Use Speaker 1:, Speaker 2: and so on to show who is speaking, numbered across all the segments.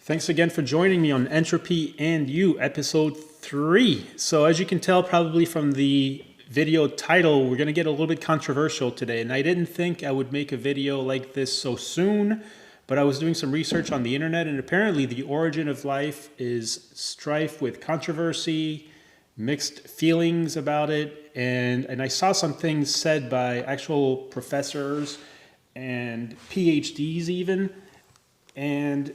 Speaker 1: Thanks again for joining me on Entropy and You, episode 3. So as you can tell probably from the video title, we're going to get a little bit controversial today. And I didn't think I would make a video like this so soon, but I was doing some research on the internet, and apparently the origin of life is strife with controversy, mixed feelings about it. And I saw some things said by actual professors and PhDs even, and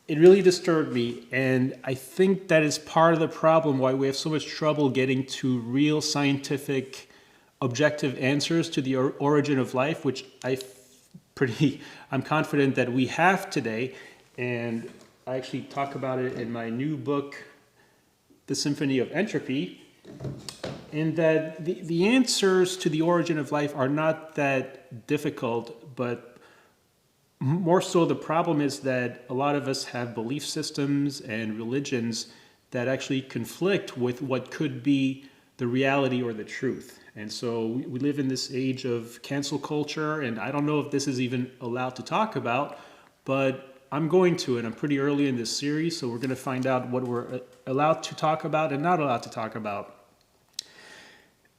Speaker 1: it really disturbed me, and I think that is part of the problem why we have so much trouble getting to real scientific, objective answers to the origin of life, which I'm confident that we have today, and I actually talk about it in my new book, The Symphony of Entropy, in that the answers to the origin of life are not that difficult, but more so, the problem is that a lot of us have belief systems and religions that actually conflict with what could be the reality or the truth. And so we live in this age of cancel culture, and I don't know if this is even allowed to talk about, but I'm going to, and I'm pretty early in this series, so we're going to find out what we're allowed to talk about and not allowed to talk about.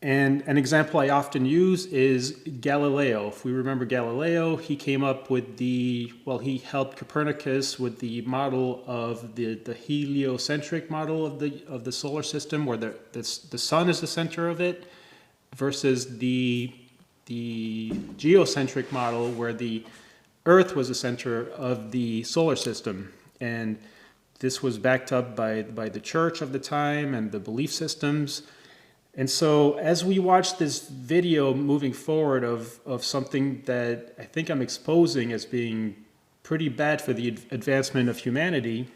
Speaker 1: And an example I often use is Galileo. If we remember Galileo, he came up with he helped Copernicus with the model of the heliocentric model of the solar system, where the sun is the center of it, versus the geocentric model where the Earth was the center of the solar system. And this was backed up by the church of the time and the belief systems. And so as we watch this video moving forward of something that I think I'm exposing as being pretty bad for the advancement of humanity,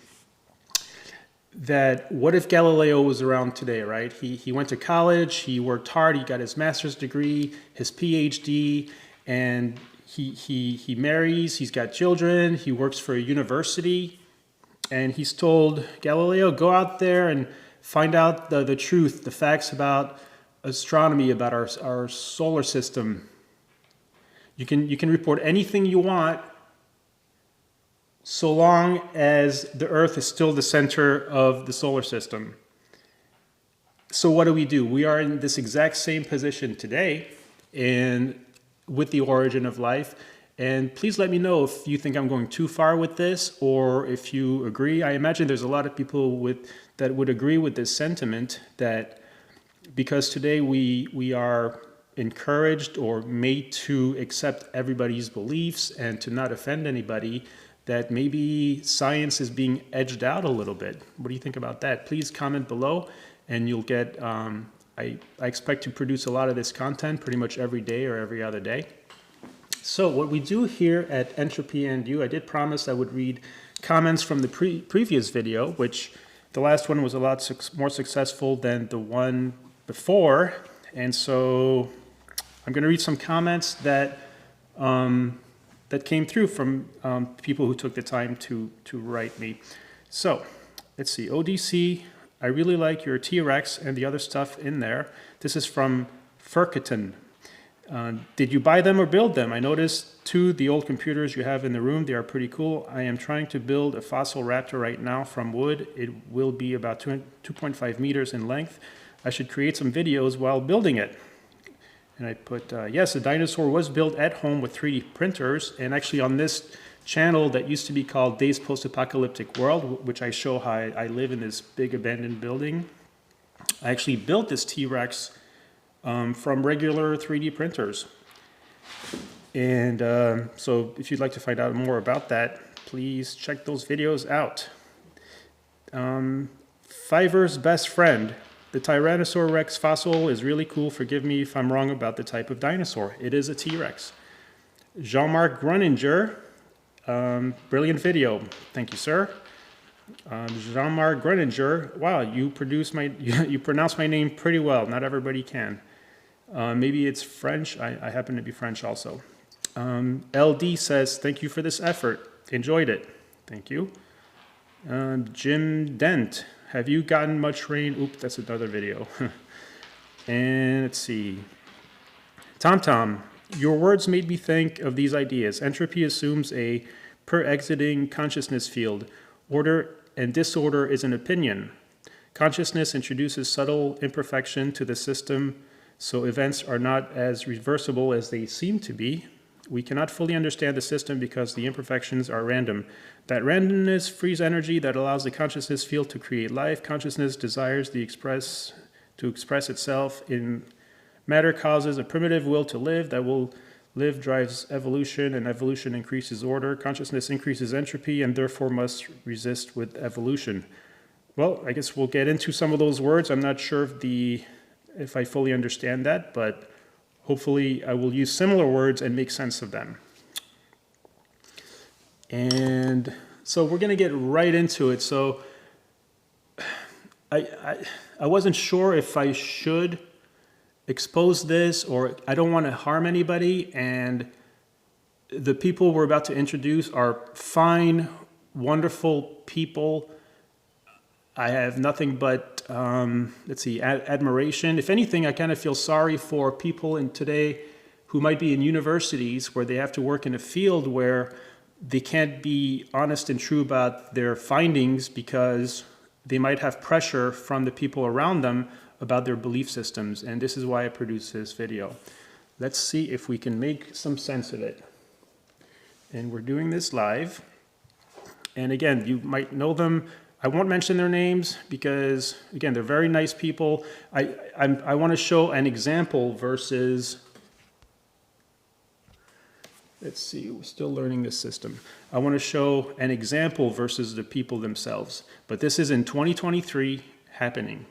Speaker 1: that what if Galileo was around today, right? He went to college, he worked hard, he got his master's degree, his PhD, and he marries, he's got children, he works for a university, and he's told, Galileo, go out there and find out the truth, the facts about astronomy, about our solar system. You can report anything you want so long as the Earth is still the center of the solar system. So what do? We are in this exact same position today and with the origin of life. And please let me know if you think I'm going too far with this or if you agree. I imagine there's a lot of people that would agree with this sentiment, that because today we are encouraged or made to accept everybody's beliefs and to not offend anybody, that maybe science is being edged out a little bit. What do you think about that? Please comment below, and you'll get, I expect to produce a lot of this content pretty much every day or every other day. So what we do here at Entropy and You, I did promise I would read comments from the previous video, which the last one was a lot more successful than the one before. And so I'm going to read some comments that came through from people who took the time to write me. So let's see. ODC, I really like your T-Rex and the other stuff in there. This is from Furketon. Did you buy them or build them? I noticed too the old computers you have in the room. They are pretty cool. I am trying to build a fossil raptor right now from wood. It will be about 2.5 meters in length. I should create some videos while building it. And I put, yes, a dinosaur was built at home with 3D printers. And actually on this channel that used to be called Days Post-Apocalyptic World, which I show how I live in this big abandoned building, I actually built this T-Rex from regular 3D printers. And so if you'd like to find out more about that, please check those videos out. Fiverr's best friend. The Tyrannosaurus Rex fossil is really cool. Forgive me if I'm wrong about the type of dinosaur. It is a T-Rex. Jean-Marc Gruninger. Brilliant video. Thank you, sir. Jean-Marc Gruninger. Wow, you pronounce my name pretty well. Not everybody can. Maybe it's French. I happen to be French also. LD says, thank you for this effort. Enjoyed it. Thank you. Jim Dent, have you gotten much rain? Oop, that's another video. And let's see. TomTom, your words made me think of these ideas. Entropy assumes a per exiting consciousness field. Order and disorder is an opinion. Consciousness introduces subtle imperfection to the system, so events are not as reversible as they seem to be. We cannot fully understand the system because the imperfections are random. That randomness frees energy that allows the consciousness field to create life. Consciousness desires to express itself in matter, causes a primitive will to live. That will live drives evolution, and evolution increases order. Consciousness increases entropy and therefore must resist with evolution. Well, I guess we'll get into some of those words. I'm not sure if I fully understand that, but hopefully I will use similar words and make sense of them. And so we're going to get right into it. So I wasn't sure if I should expose this, or I don't want to harm anybody. And the people we're about to introduce are fine, wonderful people. I have nothing but, admiration. If anything, I kind of feel sorry for people in today who might be in universities where they have to work in a field where they can't be honest and true about their findings because they might have pressure from the people around them about their belief systems. And this is why I produced this video. Let's see if we can make some sense of it. And we're doing this live. And again, you might know them. I won't mention their names because, again, they're very nice people. I want to show an example versus, let's see, we're still learning this system. I want to show an example versus the people themselves. But this is in 2023 happening.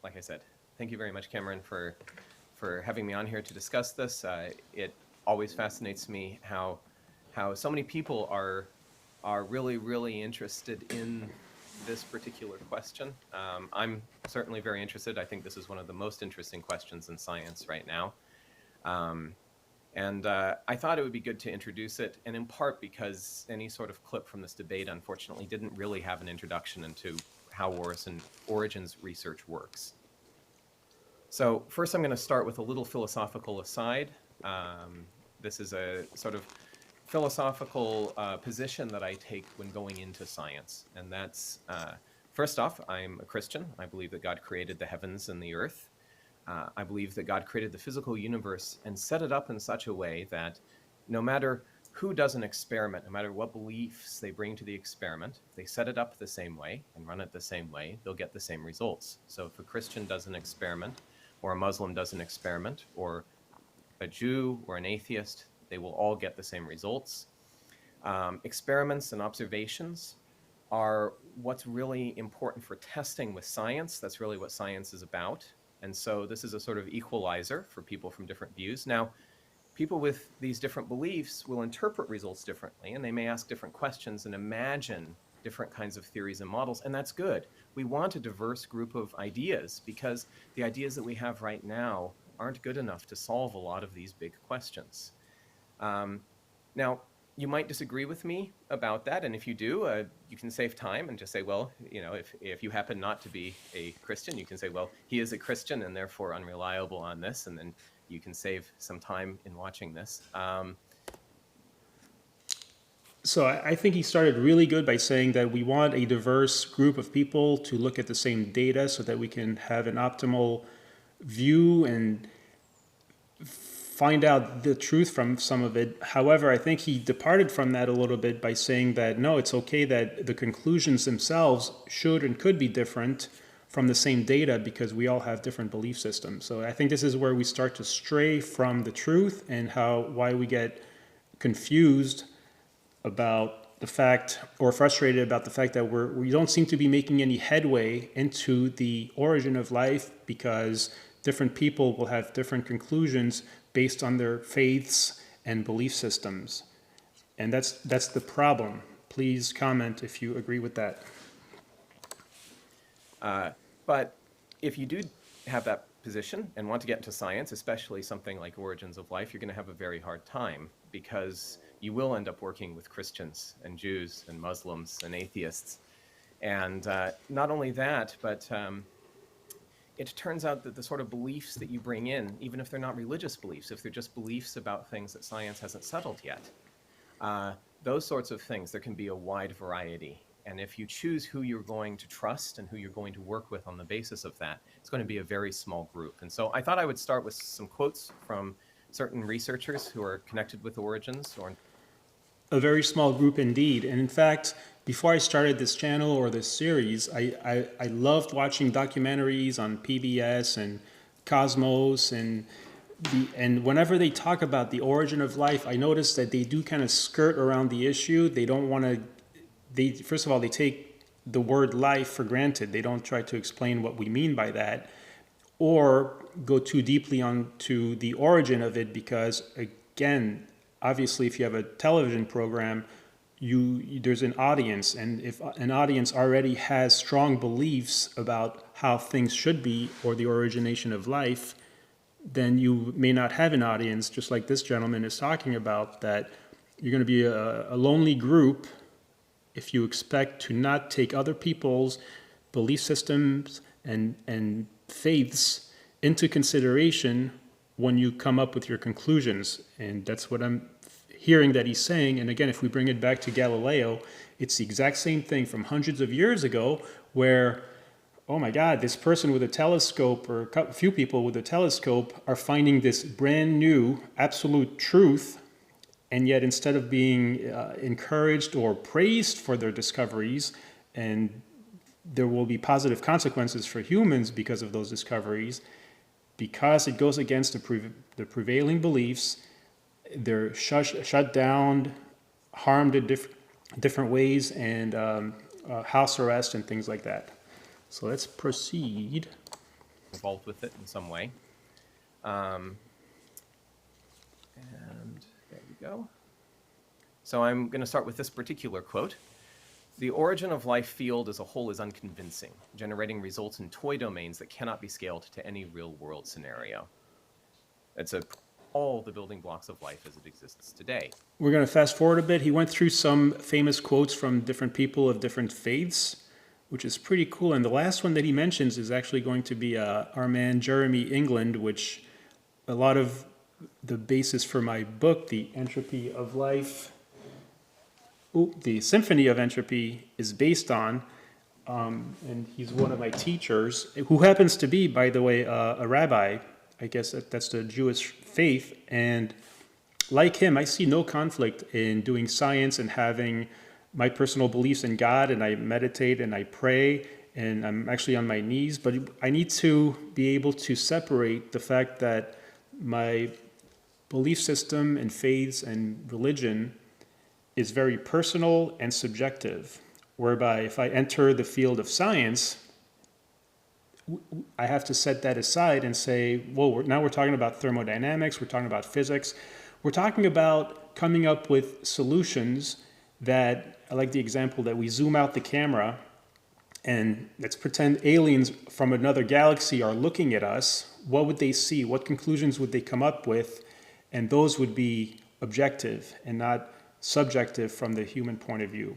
Speaker 2: Like I said, thank you very much, Cameron, for having me on here to discuss this. It always fascinates me how so many people are really, really interested in this particular question. I'm certainly very interested. I think this is one of the most interesting questions in science right now. And I thought it would be good to introduce it, and in part because any sort of clip from this debate, unfortunately, didn't really have an introduction into how origins research works. So first I'm going to start with a little philosophical aside. This is a sort of philosophical position that I take when going into science. And that's, first off, I'm a Christian. I believe that God created the heavens and the earth. I believe that God created the physical universe and set it up in such a way that no matter who does an experiment, no matter what beliefs they bring to the experiment, if they set it up the same way and run it the same way, they'll get the same results. So if a Christian does an experiment, or a Muslim does an experiment, or a Jew or an atheist, they will all get the same results. Experiments and observations are what's really important for testing with science. That's really what science is about. And so this is a sort of equalizer for people from different views. Now, people with these different beliefs will interpret results differently, and they may ask different questions and imagine different kinds of theories and models, and that's good. We want a diverse group of ideas because the ideas that we have right now aren't good enough to solve a lot of these big questions. Now, you might disagree with me about that, and if you do, you can save time and just say, well, you know, if you happen not to be a Christian, you can say, well, he is a Christian and therefore unreliable on this, and then you can save some time in watching this.
Speaker 1: So I think he started really good by saying that we want a diverse group of people to look at the same data so that we can have an optimal view and find out the truth from some of it. However, I think he departed from that a little bit by saying that, no, it's okay that the conclusions themselves should and could be different from the same data because we all have different belief systems. So I think this is where we start to stray from the truth and why we get confused about the fact, or frustrated about the fact that we don't seem to be making any headway into the origin of life because different people will have different conclusions based on their faiths and belief systems. And that's the problem. Please comment if you agree with that.
Speaker 2: But if you do have that position and want to get into science, especially something like origins of life, you're going to have a very hard time because you will end up working with Christians and Jews and Muslims and atheists. And not only that, but it turns out that the sort of beliefs that you bring in, even if they're not religious beliefs, if they're just beliefs about things that science hasn't settled yet, those sorts of things, there can be a wide variety. And if you choose who you're going to trust and who you're going to work with on the basis of that, it's going to be a very small group. And so I thought I would start with some quotes from certain researchers who are connected with origins.
Speaker 1: A very small group indeed. And in fact, before I started this channel or this series, I loved watching documentaries on PBS and Cosmos and whenever they talk about the origin of life, I noticed that they do kind of skirt around the issue. They don't want to, first of all, they take the word life for granted. They don't try to explain what we mean by that or go too deeply onto the origin of it because, again, obviously, if you have a television program, there's an audience, and if an audience already has strong beliefs about how things should be or the origination of life, then you may not have an audience, just like this gentleman is talking about, that you're going to be a lonely group if you expect to not take other people's belief systems and faiths into consideration when you come up with your conclusions. And that's what I'm hearing that he's saying. And again, if we bring it back to Galileo, it's the exact same thing from hundreds of years ago where, oh my God, this person with a telescope or a few people with a telescope are finding this brand new absolute truth. And yet instead of being encouraged or praised for their discoveries, and there will be positive consequences for humans because of those discoveries, because it goes against the prevailing beliefs, they're shut down, harmed in different ways, and house arrest and things like that. So let's proceed.
Speaker 2: Involved with it in some way. And there we go. So I'm going to start with this particular quote. The origin of life field as a whole is unconvincing, generating results in toy domains that cannot be scaled to any real-world scenario. It's all the building blocks of life as it exists today.
Speaker 1: We're going to fast forward a bit. He went through some famous quotes from different people of different faiths, which is pretty cool. And the last one that he mentions is actually going to be our man Jeremy England, which a lot of the basis for my book, The Entropy of Life, the Symphony of Entropy, is based on. And he's one of my teachers, who happens to be, by the way, a rabbi. I guess that's the Jewish faith. And like him, I see no conflict in doing science and having my personal beliefs in God, and I meditate and I pray, and I'm actually on my knees. But I need to be able to separate the fact that my belief system and faiths and religion is very personal and subjective, whereby if I enter the field of science, I have to set that aside and say, well, now we're talking about thermodynamics, we're talking about physics, we're talking about coming up with solutions that, I like the example that we zoom out the camera and let's pretend aliens from another galaxy are looking at us. What would they see? What conclusions would they come up with? And those would be objective and not subjective from the human point of view.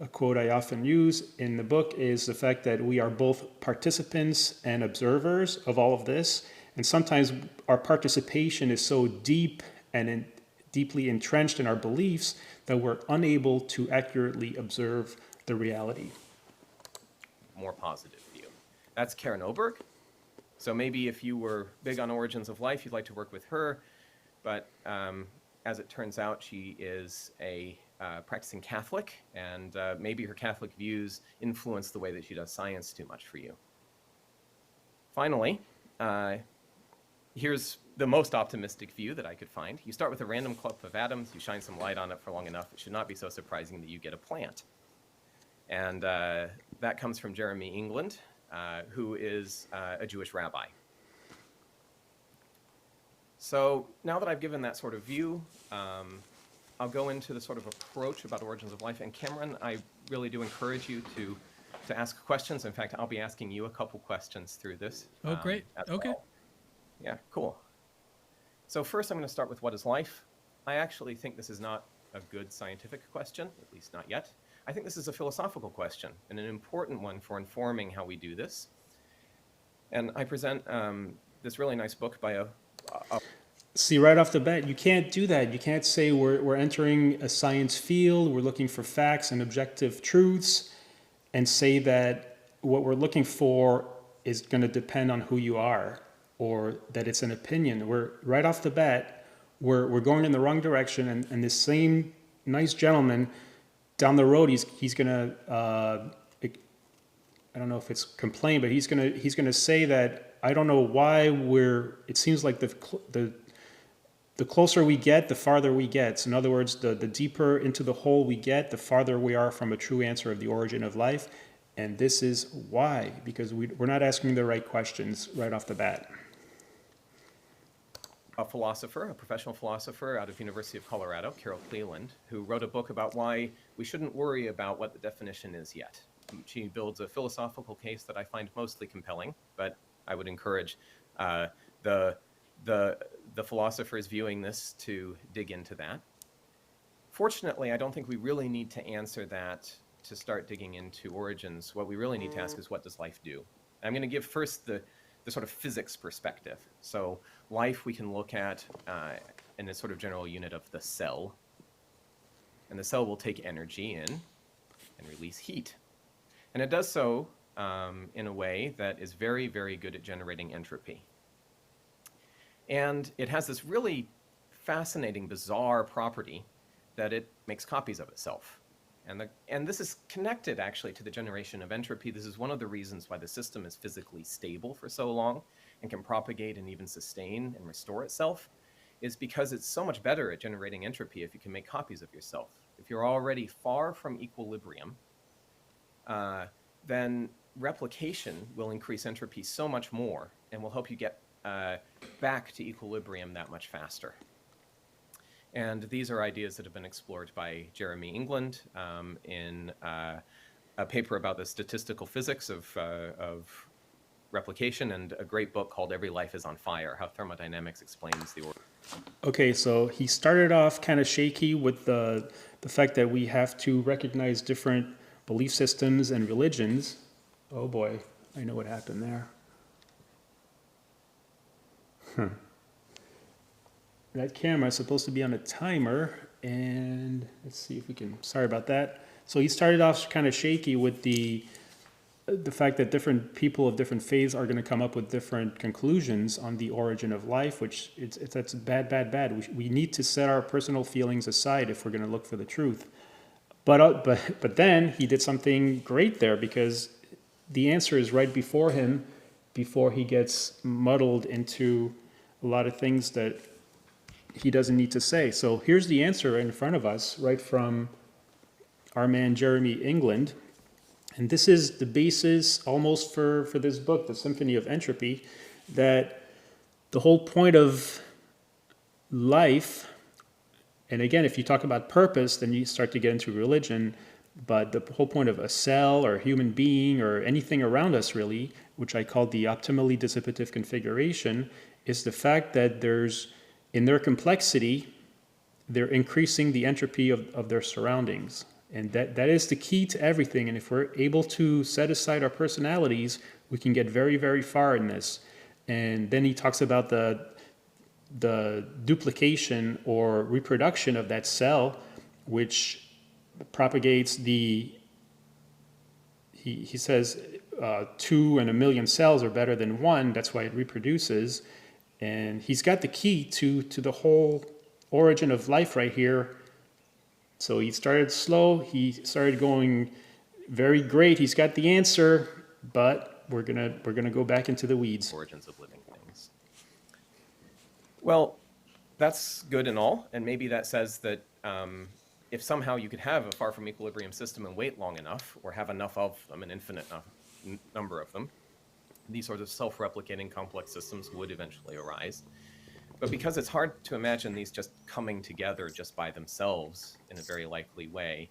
Speaker 1: A quote I often use in the book is the fact that we are both participants and observers of all of this. And sometimes our participation is so deep and deeply entrenched in our beliefs that we're unable to accurately observe the reality.
Speaker 2: More positive view. That's Karen Oberg. So maybe if you were big on origins of life, you'd like to work with her. But as it turns out, she is a practicing Catholic, and maybe her Catholic views influence the way that she does science too much for you. Finally, here's the most optimistic view that I could find. You start with a random clump of atoms, you shine some light on it for long enough, it should not be so surprising that you get a plant. And that comes from Jeremy England, who is a Jewish rabbi. So now that I've given that sort of view, I'll go into the sort of approach about origins of life. And Cameron, I really do encourage you to ask questions. In fact, I'll be asking you a couple questions through this.
Speaker 3: Oh, great. Okay.
Speaker 2: Well. Yeah, cool. So first, I'm going to start with what is life. I actually think this is not a good scientific question, at least not yet. I think this is a philosophical question and an important one for informing how we do this. And I present this really nice book by
Speaker 1: See, right off the bat, you can't do that. You can't say we're entering a science field, we're looking for facts and objective truths, and say that what we're looking for is going to depend on who you are, or that it's an opinion. We're right off the bat, we're going in the wrong direction, and this same nice gentleman down the road, he's going to I don't know if it's complain, but he's gonna say that I don't know why it seems like the closer we get, the farther we get. So in other words, the deeper into the hole we get, the farther we are from a true answer of the origin of life. And this is why, because we're not asking the right questions right off the bat.
Speaker 2: A philosopher, a professional philosopher out of University of Colorado, Carol Cleland, who wrote a book about why we shouldn't worry about what the definition is yet. She builds a philosophical case that I find mostly compelling, but I would encourage the philosophers viewing this to dig into that. Fortunately, I don't think we really need to answer that to start digging into origins. What we really need to ask is, what does life do? I'm going to give first the sort of physics perspective. So life we can look at in a sort of general unit of the cell. And the cell will take energy in and release heat. And it does so in a way that is very, very good at generating entropy. And it has this really fascinating, bizarre property that it makes copies of itself. And this is connected, actually, to the generation of entropy. This is one of the reasons why the system is physically stable for so long and can propagate and even sustain and restore itself, is because it's so much better at generating entropy if you can make copies of yourself. If you're already far from equilibrium, then replication will increase entropy so much more and will help you get back to equilibrium that much faster. And these are ideas that have been explored by Jeremy England in a paper about the statistical physics of replication, and a great book called Every Life is on Fire, How Thermodynamics Explains the Order.
Speaker 1: Okay, so he started off kind of shaky with the fact that we have to recognize different belief systems and religions. Oh boy, I know what happened there. That camera is supposed to be on a timer, and let's see if we can, sorry about that. So he started off kind of shaky with the fact that different people of different faiths are going to come up with different conclusions on the origin of life, which that's bad. We need to set our personal feelings aside if we're going to look for the truth. But then he did something great there, because the answer is right before him, before he gets muddled into a lot of things that he doesn't need to say. So here's the answer in front of us, right from our man Jeremy England. And this is the basis almost for this book, The Symphony of Entropy, that the whole point of life, and again, if you talk about purpose, then you start to get into religion, but the whole point of a cell or a human being or anything around us really, which I call the optimally dissipative configuration, is the fact that in their complexity, they're increasing the entropy of their surroundings. And that is the key to everything. And if we're able to set aside our personalities, we can get very, very far in this. And then he talks about the duplication or reproduction of that cell, which propagates he says 2 in a million cells are better than 1. That's why it reproduces. And he's got the key to the whole origin of life right here. So he started slow, he started going very great. He's got the answer, but we're gonna go back into the weeds.
Speaker 2: Origins of living things. Well, that's good and all, and maybe that says that if somehow you could have a far from equilibrium system and wait long enough, or have enough of them, an infinite number of them, these sorts of self-replicating complex systems would eventually arise. But because it's hard to imagine these just coming together just by themselves in a very likely way,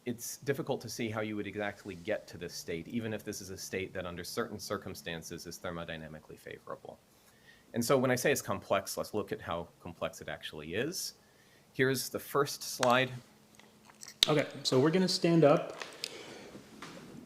Speaker 2: it's difficult to see how you would exactly get to this state, even if this is a state that under certain circumstances is thermodynamically favorable. And so when I say it's complex, let's look at how complex it actually is. Here's the first slide.
Speaker 1: Okay, so we're going to stand up.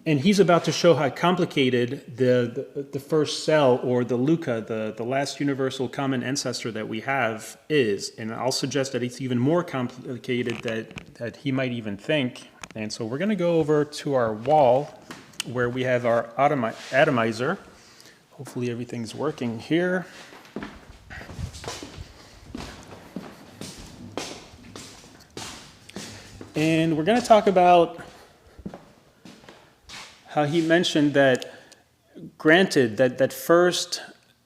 Speaker 1: And he's about to show how complicated the first cell, or the LUCA, the last universal common ancestor that we have, is. And I'll suggest that it's even more complicated that he might even think. And so we're going to go over to our wall where we have our atomizer. Hopefully everything's working here. And we're going to talk about how he mentioned that, granted, that first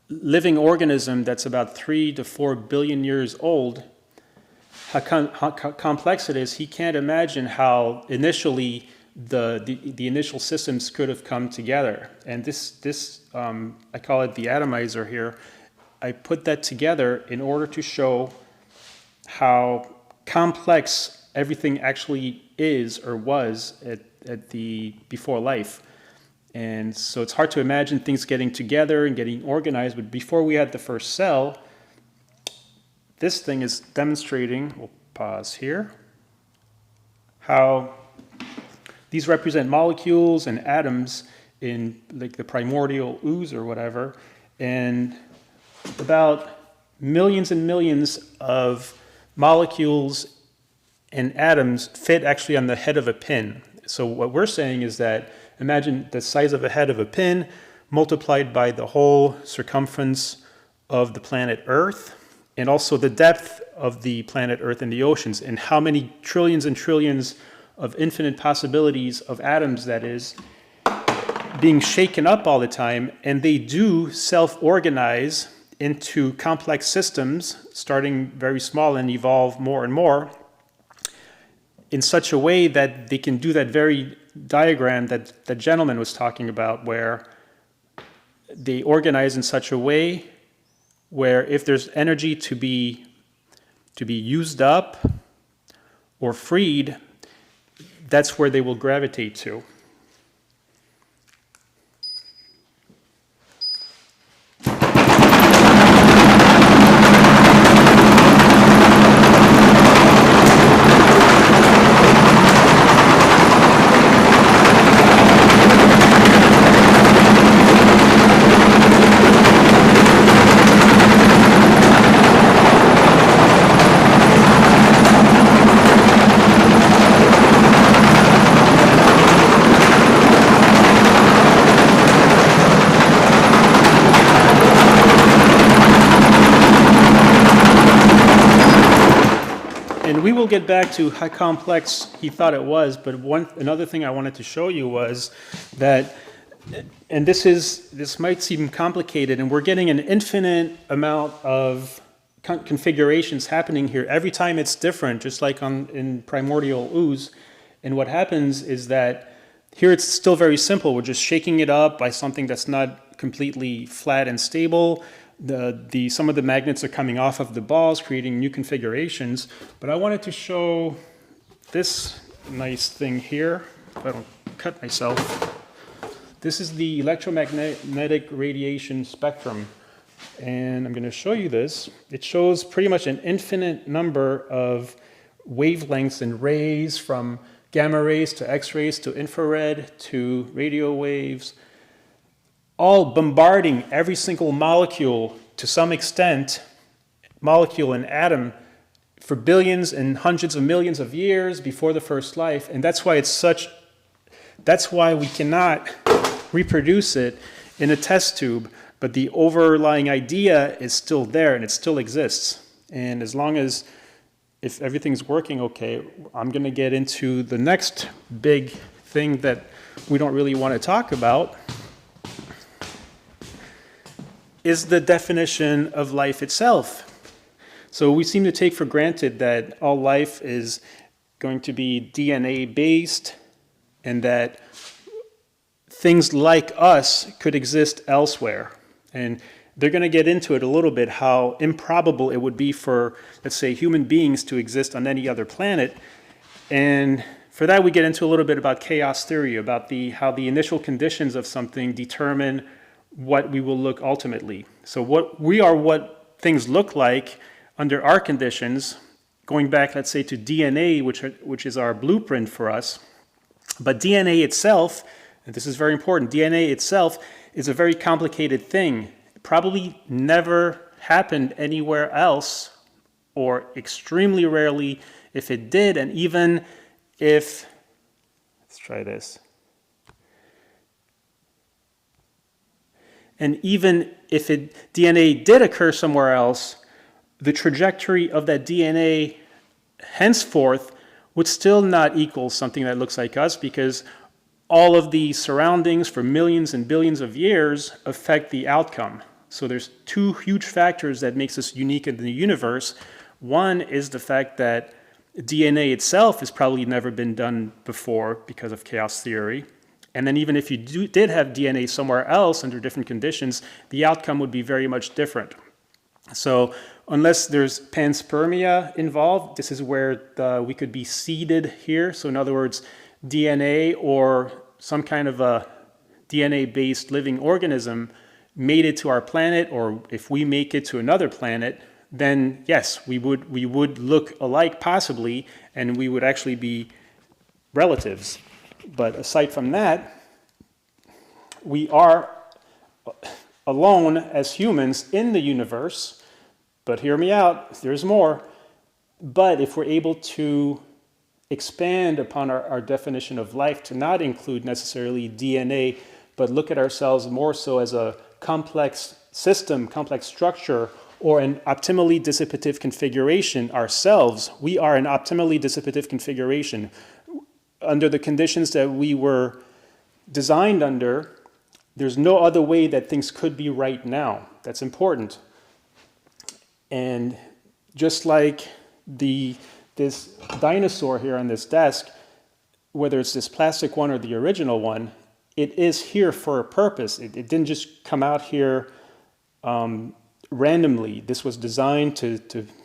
Speaker 1: living organism that's about 3 to 4 billion years old, how complex it is. He can't imagine how initially the initial systems could have come together. And this I call it the atomizer here. I put that together in order to show how complex everything actually is or was at the before life. And so it's hard to imagine things getting together and getting organized, but before we had the first cell, this thing is demonstrating, we'll pause here, how these represent molecules and atoms in like the primordial ooze or whatever, and about millions and millions of molecules and atoms fit actually on the head of a pin. So what we're saying is that imagine the size of a head of a pin multiplied by the whole circumference of the planet Earth, and also the depth of the planet Earth in the oceans, and how many trillions and trillions of infinite possibilities of atoms that is being shaken up all the time. And they do self-organize into complex systems, starting very small and evolve more and more, in such a way that they can do that very diagram that the gentleman was talking about, where they organize in such a way where if there's energy to be used up or freed, that's where they will gravitate to. And we will get back to how complex he thought it was, but another thing I wanted to show you was that, and this might seem complicated, and we're getting an infinite amount of configurations happening here. Every time it's different, just like in primordial ooze. And what happens is that here it's still very simple. We're just shaking it up by something that's not completely flat and stable. Some of the magnets are coming off of the balls, creating new configurations. But I wanted to show this nice thing here, if I don't cut myself. This is the electromagnetic radiation spectrum. And I'm going to show you this. It shows pretty much an infinite number of wavelengths and rays, from gamma rays to X-rays to infrared to radio waves, all bombarding every single molecule to some extent, molecule and atom, for billions and hundreds of millions of years before the first life. And that's why that's why we cannot reproduce it in a test tube, but the overlying idea is still there and it still exists. And as long as, if everything's working okay, I'm going to get into the next big thing that we don't really want to talk about, is the definition of life itself. So we seem to take for granted that all life is going to be DNA based, and that things like us could exist elsewhere. And they're going to get into it a little bit, how improbable it would be for, let's say, human beings to exist on any other planet. And for that, we get into a little bit about chaos theory, about how the initial conditions of something determine what we will look ultimately. So what things look like under our conditions, going back, let's say, to DNA, which is our blueprint for us. But DNA itself and this is very important, DNA itself is a very complicated thing. It probably never happened anywhere else, or extremely rarely if it did, and even if, let's try this. And even if DNA did occur somewhere else, the trajectory of that DNA henceforth would still not equal something that looks like us, because all of the surroundings for millions and billions of years affect the outcome. So there's two huge factors that makes us unique in the universe. One is the fact that DNA itself has probably never been done before because of chaos theory. And then even if you did have DNA somewhere else under different conditions, the outcome would be very much different. So unless there's panspermia involved, this is where we could be seeded here. So in other words, DNA or some kind of a DNA-based living organism made it to our planet, or if we make it to another planet, then yes, we would look alike possibly, and we would actually be relatives. But aside from that, we are alone as humans in the universe. But hear me out, there's more. But if we're able to expand upon our definition of life to not include necessarily DNA, but look at ourselves more so as a complex system, complex structure, or an optimally dissipative configuration ourselves, we are an optimally dissipative configuration. Under the conditions that we were designed under, there's no other way that things could be right now. That's important. And just like this dinosaur here on this desk, whether it's this plastic one or the original one, it is here for a purpose. It didn't just come out here randomly. This was designed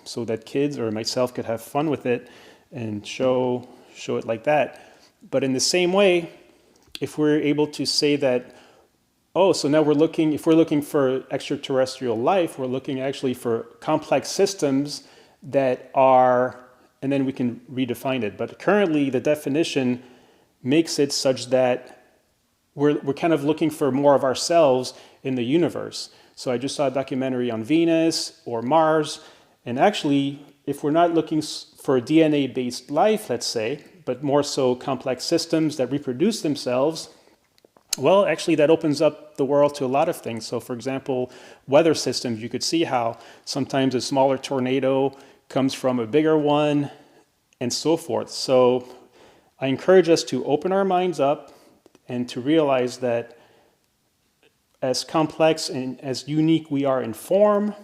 Speaker 1: so that kids or myself could have fun with it and show it like that. But in the same way, if we're able to say that, oh, so now if we're looking for extraterrestrial life, we're looking actually for complex systems that are, and then we can redefine it. But currently the definition makes it such that we're kind of looking for more of ourselves in the universe. So I just saw a documentary on Venus or Mars, and actually, if we're not looking for a DNA-based life, let's say, but more so complex systems that reproduce themselves, well, actually that opens up the world to a lot of things. So for example, weather systems, you could see how sometimes a smaller tornado comes from a bigger one, and so forth. So I encourage us to open our minds up and to realize that as complex and as unique we are in form,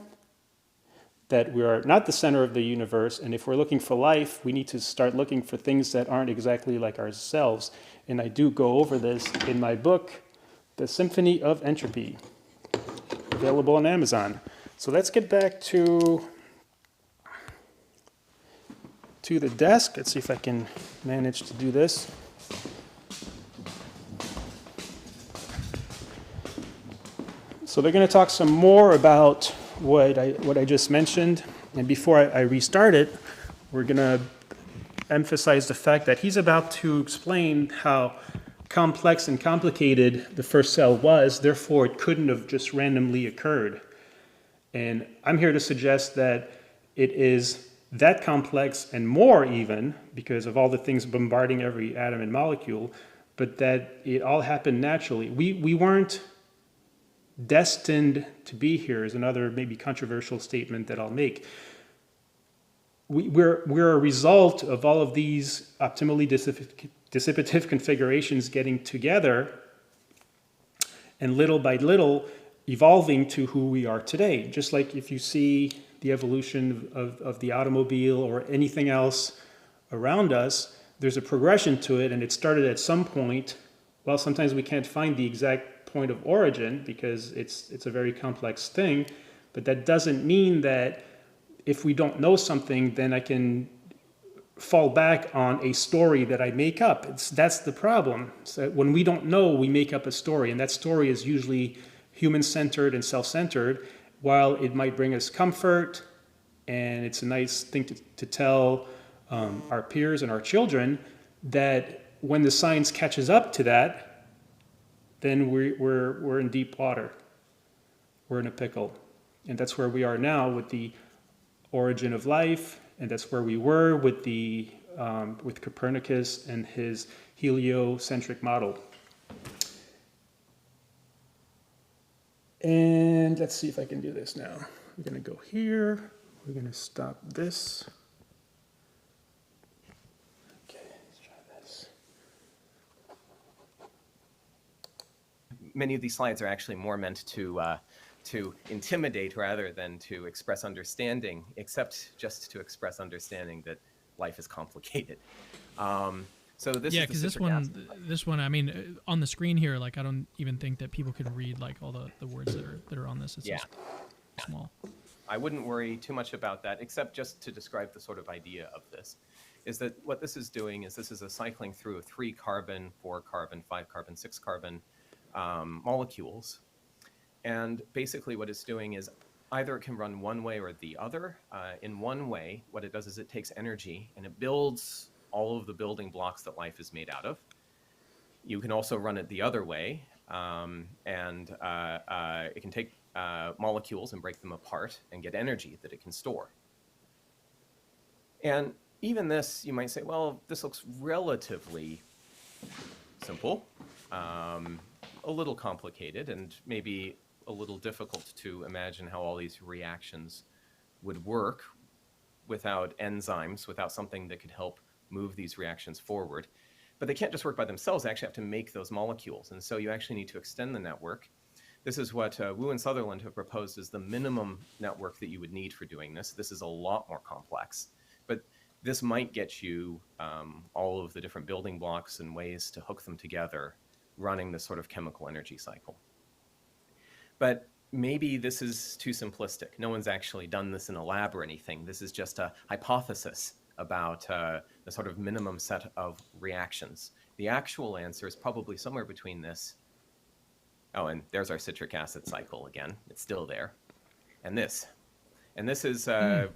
Speaker 1: that we are not the center of the universe, and if we're looking for life, we need to start looking for things that aren't exactly like ourselves. And I do go over this in my book, The Symphony of Entropy, available on Amazon. So let's get back to the desk. Let's see if I can manage to do this. So they're going to talk some more about what I just mentioned. And before I restart it, we're going to emphasize the fact that he's about to explain how complex and complicated the first cell was, therefore it couldn't have just randomly occurred. And I'm here to suggest that it is that complex and more even, because of all the things bombarding every atom and molecule, but that it all happened naturally. We weren't destined to be here, is another maybe controversial statement that I'll make. We're a result of all of these optimally dissipative configurations getting together and little by little evolving to who we are today. Just like if you see the evolution of the automobile or anything else around us, there's a progression to it, and it started at some point. Well, sometimes we can't find the exact point of origin because it's a very complex thing, but that doesn't mean that if we don't know something, then I can fall back on a story that I make up. That's the problem. So when we don't know, we make up a story, and that story is usually human-centered and self-centered. While it might bring us comfort, and it's a nice thing to tell our peers and our children, that when the science catches up to that, then we're in deep water. We're in a pickle. And that's where we are now with the origin of life, and that's where we were with with Copernicus and his heliocentric model. And let's see if I can do this now. We're going to go here. We're going to stop this. Okay, let's try this.
Speaker 2: Many of these slides are actually more meant to intimidate rather than to express understanding, except just to express understanding that life is complicated. So this
Speaker 3: Yeah,
Speaker 2: is
Speaker 3: because this one, I mean, on the screen here, like I don't even think that people can read like all the words that are on this. It's just small.
Speaker 2: I wouldn't worry too much about that, except just to describe the sort of idea of this, is that what this is doing is this is a cycling through of 3 carbon, 4 carbon, 5 carbon, 6 carbon molecules. And basically what it's doing is either it can run one way or the other. In one way, what it does is it takes energy and it builds all of the building blocks that life is made out of. You can also run it the other way, and it can take molecules and break them apart and get energy that it can store. And even this, you might say, well, this looks relatively simple, a little complicated, and maybe a little difficult to imagine how all these reactions would work without enzymes, without something that could help move these reactions forward. But they can't just work by themselves. They actually have to make those molecules. And so you actually need to extend the network. This is what Wu and Sutherland have proposed as the minimum network that you would need for doing this. This is a lot more complex. But this might get you all of the different building blocks and ways to hook them together, running this sort of chemical energy cycle. But maybe this is too simplistic. No one's actually done this in a lab or anything. This is just a hypothesis about the sort of minimum set of reactions. The actual answer is probably somewhere between this. Oh, and there's our citric acid cycle again. It's still there. And this. And this is the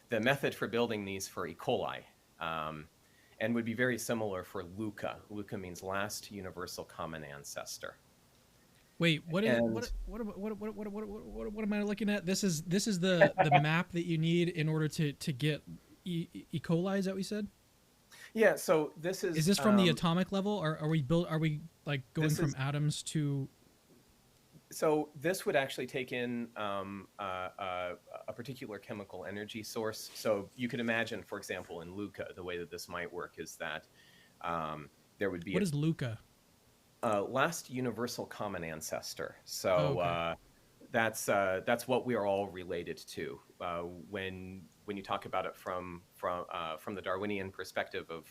Speaker 2: method for building these for E. coli, and would be very similar for LUCA. LUCA means last universal common ancestor.
Speaker 3: Wait, what am I looking at? This is the map that you need in order to get E. coli. Is that what you said?
Speaker 2: Yeah. So this is.
Speaker 3: Is this from the atomic level, or are we like going from atoms to?
Speaker 2: So this would actually take in a particular chemical energy source. So you could imagine, for example, in LUCA, the way that this might work is that there would be.
Speaker 3: What is LUCA?
Speaker 2: Last universal common ancestor. So that's what we are all related to. When you talk about it from the Darwinian perspective of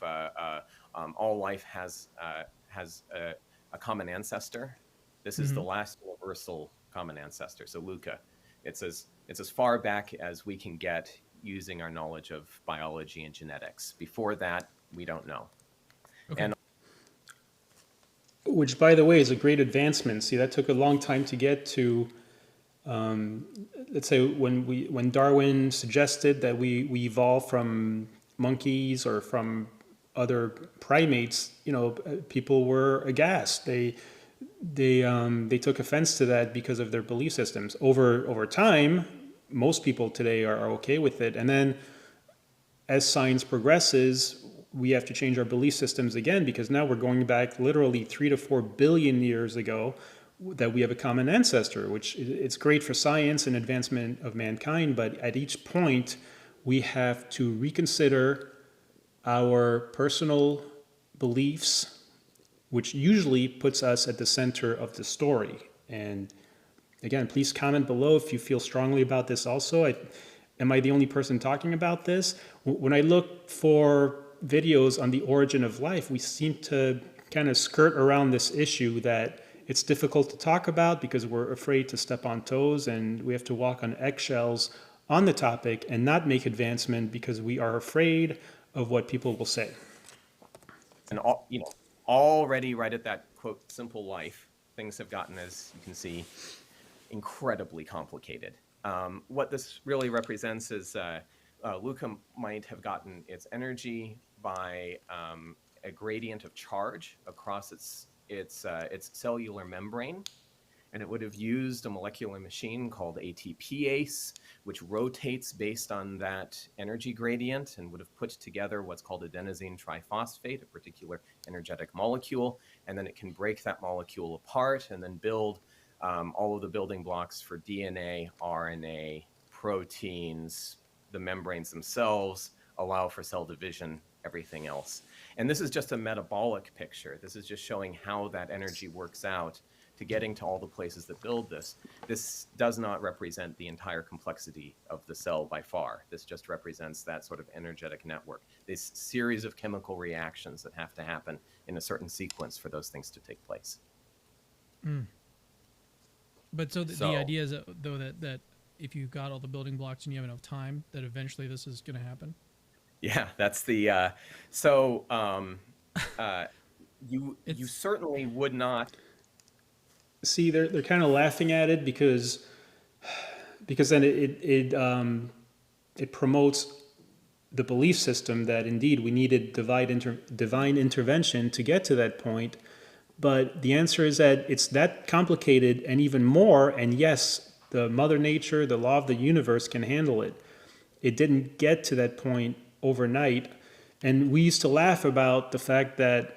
Speaker 2: all life has a common ancestor. This is the last universal common ancestor. So LUCA, it's as far back as we can get using our knowledge of biology and genetics. Before that, we don't know.
Speaker 3: Okay.
Speaker 2: And
Speaker 1: Which, by the way, is a great advancement. See, that took a long time to get to. Let's say when Darwin suggested that we evolved from monkeys or from other primates, people were aghast. They took offense to that because of their belief systems. Over time, most people today are okay with it, and then as science progresses, we have to change our belief systems again, because now we're going back literally 3 to 4 billion years ago that we have a common ancestor, which it's great for science and advancement of mankind. But at each point, we have to reconsider our personal beliefs, which usually puts us at the center of the story. And again, please comment below if you feel strongly about this also. Am I the only person talking about this? When I look for videos on the origin of life, we seem to kind of skirt around this issue that it's difficult to talk about because we're afraid to step on toes, and we have to walk on eggshells on the topic and not make advancement because we are afraid of what people will say.
Speaker 2: And already right at that quote simple life, things have gotten, as you can see, incredibly complicated. What this really represents is LUCA might have gotten its energy by a gradient of charge across its its cellular membrane, and it would have used a molecular machine called ATPase, which rotates based on that energy gradient, and would have put together what's called adenosine triphosphate, a particular energetic molecule, and then it can break that molecule apart and then build all of the building blocks for DNA, RNA, proteins, the membranes themselves, allow for cell division, everything else. And this is just a metabolic picture. This is just showing how that energy works out to getting to all the places that build this. This does not represent the entire complexity of the cell by far. This just represents that sort of energetic network, this series of chemical reactions that have to happen in a certain sequence for those things to take place.
Speaker 3: Mm. But the idea is, though, that if you got all the building blocks and you have enough time, that eventually this is going to happen?
Speaker 2: Yeah, that's the... you certainly would not...
Speaker 1: See, they're kind of laughing at it because then it promotes the belief system that indeed we needed divine intervention to get to that point. But the answer is that it's that complicated and even more. And yes, the Mother Nature, the law of the universe can handle it. It didn't get to that point overnight. And we used to laugh about the fact that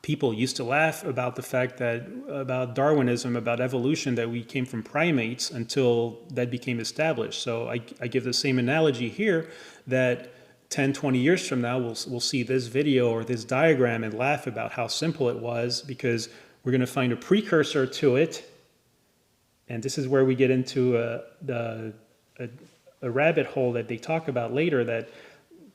Speaker 1: people used to laugh about the fact that about Darwinism, about evolution, that we came from primates until that became established. So I give the same analogy here, that 10, 20 years from now, we'll see this video or this diagram and laugh about how simple it was, because we're going to find a precursor to it. And this is where we get into a rabbit hole that they talk about later, that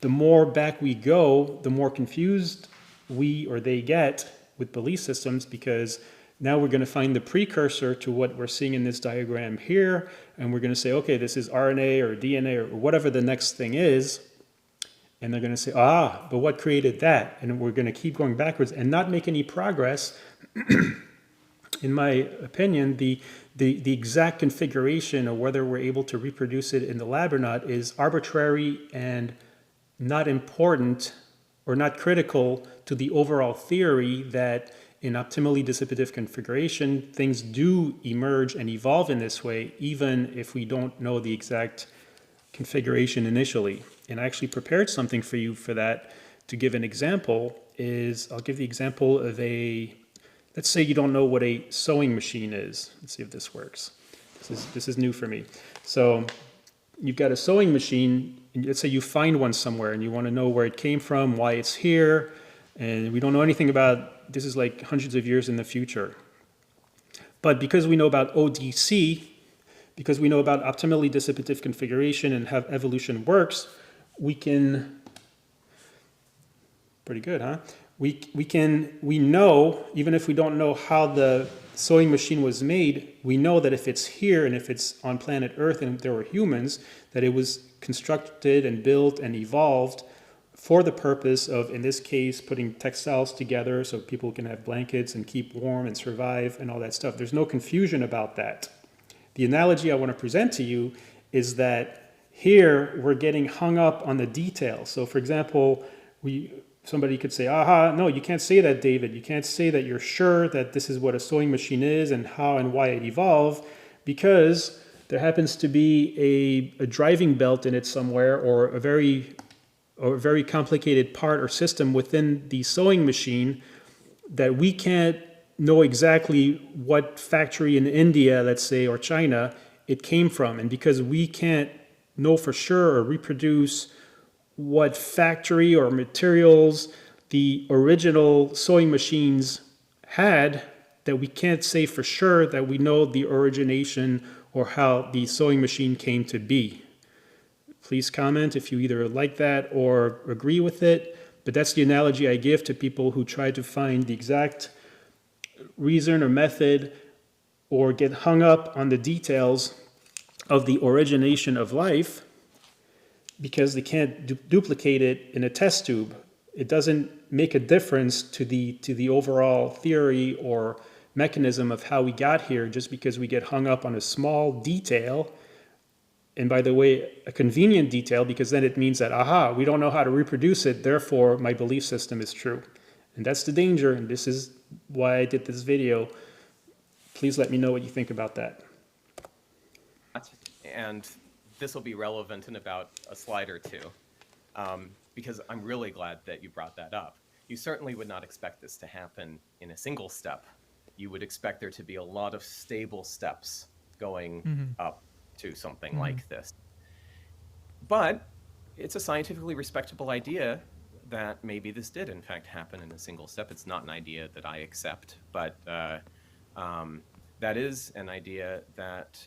Speaker 1: the more back we go, the more confused we or they get with belief systems, because now we're going to find the precursor to what we're seeing in this diagram here, and we're going to say, okay, this is RNA or DNA or whatever the next thing is, and they're going to say, but what created that? And we're going to keep going backwards and not make any progress. In my opinion, the exact configuration of whether we're able to reproduce it in the lab or not is arbitrary and not important or not critical to the overall theory that in optimally dissipative configuration, things do emerge and evolve in this way, even if we don't know the exact configuration initially. And I actually prepared something for you for that. To give an example I'll give the example of let's say you don't know what a sewing machine is. Let's see if this works. This is new for me. So you've got a sewing machine, and let's say you find one somewhere and you want to know where it came from, why it's here, and we don't know anything about, this is like hundreds of years in the future. But because we know about ODC, because we know about optimally dissipative configuration and how evolution works, we can, pretty good, huh? We know, even if we don't know how the sewing machine was made, we know that if it's here and if it's on planet Earth and there were humans, that it was constructed and built and evolved for the purpose of, in this case, putting textiles together so people can have blankets and keep warm and survive and all that stuff. There's no confusion about that. The analogy I want to present to you is that here we're getting hung up on the details. So for example, somebody could say, no, you can't say that, David. You can't say that you're sure that this is what a sewing machine is and how and why it evolved, because there happens to be a driving belt in it somewhere, or a very complicated part or system within the sewing machine that we can't know exactly what factory in India, let's say, or China it came from. And because we can't know for sure or reproduce what factory or materials the original sewing machines had, that we can't say for sure that we know the origination or how the sewing machine came to be. Please comment if you either like that or agree with it, but that's the analogy I give to people who try to find the exact reason or method or get hung up on the details of the origination of life, because they can't duplicate it in a test tube. It doesn't make a difference to the overall theory or mechanism of how we got here just because we get hung up on a small detail. And by the way, a convenient detail, because then it means that, we don't know how to reproduce it, therefore my belief system is true. And that's the danger, and this is why I did this video. Please let me know what you think about that.
Speaker 2: And this will be relevant in about a slide or two, because I'm really glad that you brought that up. You certainly would not expect this to happen in a single step. You would expect there to be a lot of stable steps going up to something like this. But it's a scientifically respectable idea that maybe this did in fact happen in a single step. It's not an idea that I accept, but that is an idea that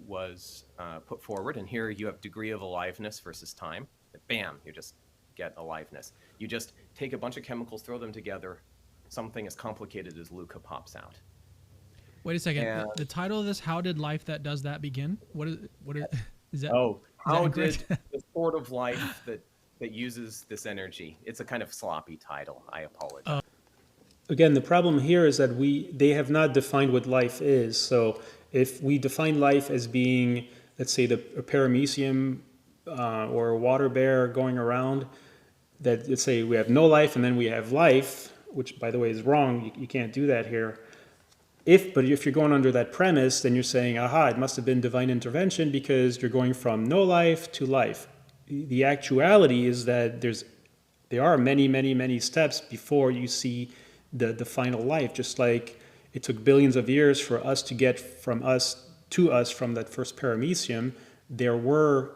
Speaker 2: was put forward. And here you have degree of aliveness versus time. Bam, you just get aliveness. You just take a bunch of chemicals, throw them together, something as complicated as Luca pops out.
Speaker 3: Wait a second. The title of this, How Did Life That Does That Begin? What is that?
Speaker 2: Oh, how did
Speaker 3: incorrect?
Speaker 2: the sort of life that uses this energy? It's a kind of sloppy title. I apologize.
Speaker 1: Again, the problem here is that they have not defined what life is. So if we define life as being, let's say, a paramecium or a water bear going around, that let's say we have no life and then we have life, which by the way is wrong. You can't do that here. But if you're going under that premise, then you're saying, aha, it must have been divine intervention because you're going from no life to life. The actuality is that there are many, many, many steps before you see the final life. Just like it took billions of years for us to get from us to us from that first paramecium, there were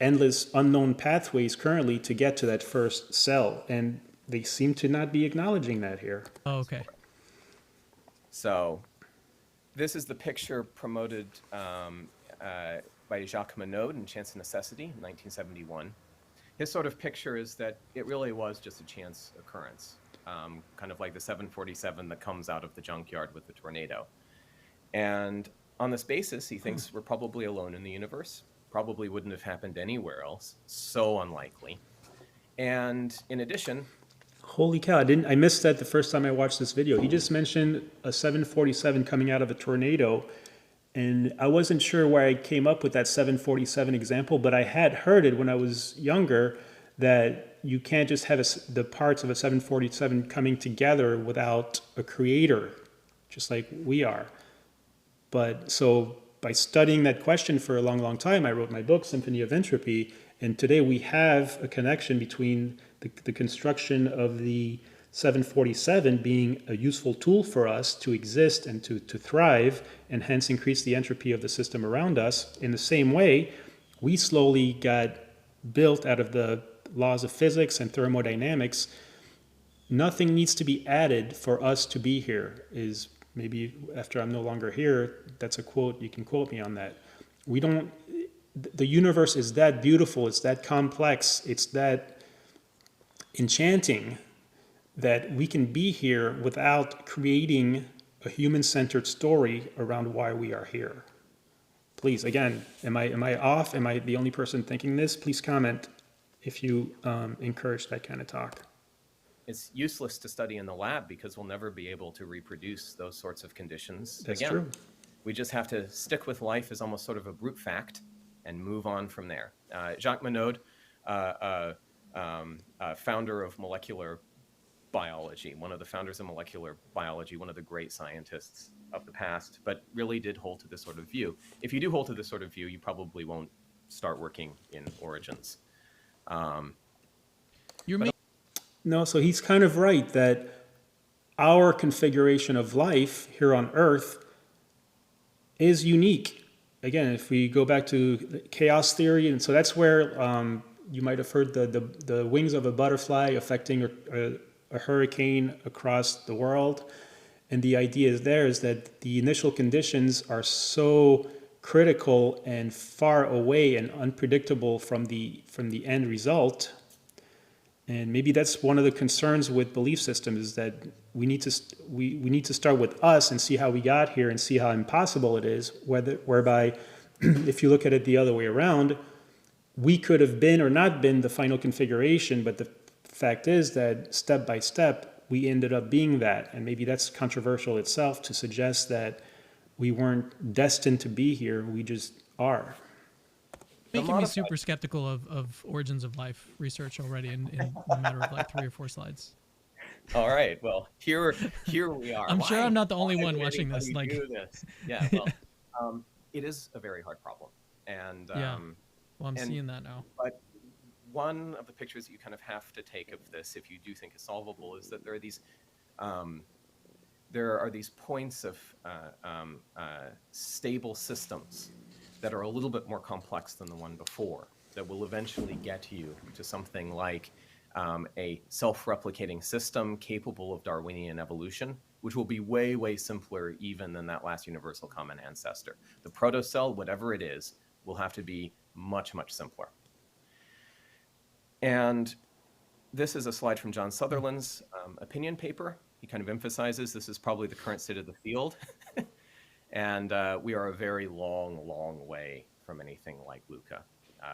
Speaker 1: endless unknown pathways currently to get to that first cell, and they seem to not be acknowledging that here.
Speaker 3: Oh, okay.
Speaker 2: So this is the picture promoted by Jacques Monod in Chance and Necessity in 1971. His sort of picture is that it really was just a chance occurrence, kind of like the 747 that comes out of the junkyard with the tornado. And on this basis, he thinks we're probably alone in the universe, probably wouldn't have happened anywhere else, so unlikely. And in addition,
Speaker 1: Holy cow, I missed that the first time I watched this video. He just mentioned a 747 coming out of a tornado, and I wasn't sure where I came up with that 747 example, but I had heard it when I was younger that you can't just have the parts of a 747 coming together without a creator, just like we are. But so by studying that question for a long, long time, I wrote my book, Symphony of Entropy, and today we have a connection between the construction of the 747 being a useful tool for us to exist and to thrive, and hence increase the entropy of the system around us. In the same way, we slowly got built out of the laws of physics and thermodynamics. Nothing needs to be added for us to be here, is maybe after I'm no longer here, that's a quote, you can quote me on that. The universe is that beautiful, it's that complex, it's that enchanting that we can be here without creating a human-centered story around why we are here. Please, again, am I off? Am I the only person thinking this? Please comment if you encourage that kind of talk.
Speaker 2: It's useless to study in the lab because we'll never be able to reproduce those sorts of conditions.
Speaker 1: That's
Speaker 2: again.
Speaker 1: true.
Speaker 2: We just have to stick with life as almost sort of a brute fact and move on from there. Jacques Monod, founder of molecular biology, one of the founders of molecular biology, one of the great scientists of the past, but really did hold to this sort of view. If you do hold to this sort of view, you probably won't start working in origins.
Speaker 1: No, so he's kind of right that our configuration of life here on Earth is unique. Again, if we go back to chaos theory, and so that's where you might have heard the wings of a butterfly affecting a hurricane across the world. And the idea is that the initial conditions are so critical and far away and unpredictable from the end result. And maybe that's one of the concerns with belief systems, is that we need to start with us and see how we got here and see how impossible it is, whereby if you look at it the other way around, we could have been or not been the final configuration, but the fact is that step by step, we ended up being that. And maybe that's controversial itself to suggest that we weren't destined to be here, we just are.
Speaker 3: Making me super skeptical of origins of life research already in a matter of like 3 or 4 slides.
Speaker 2: All right. Well, here we are.
Speaker 3: I'm sure I'm not the only
Speaker 2: Why
Speaker 3: one
Speaker 2: would
Speaker 3: watching this.
Speaker 2: anybody
Speaker 3: Like,
Speaker 2: do this? Yeah. Well, it is a very hard problem, and
Speaker 3: yeah. Well, I'm
Speaker 2: and
Speaker 3: seeing that now.
Speaker 2: but one of the pictures that you kind of have to take of this, if you do think it's solvable, is that um, there are these points of stable systems that are a little bit more complex than the one before, that will eventually get you to something like a self-replicating system capable of Darwinian evolution, which will be way, way simpler even than that last universal common ancestor. The protocell, whatever it is, will have to be much, much simpler. And this is a slide from John Sutherland's opinion paper. He kind of emphasizes this is probably the current state of the field. And we are a very long, long way from anything like Luca.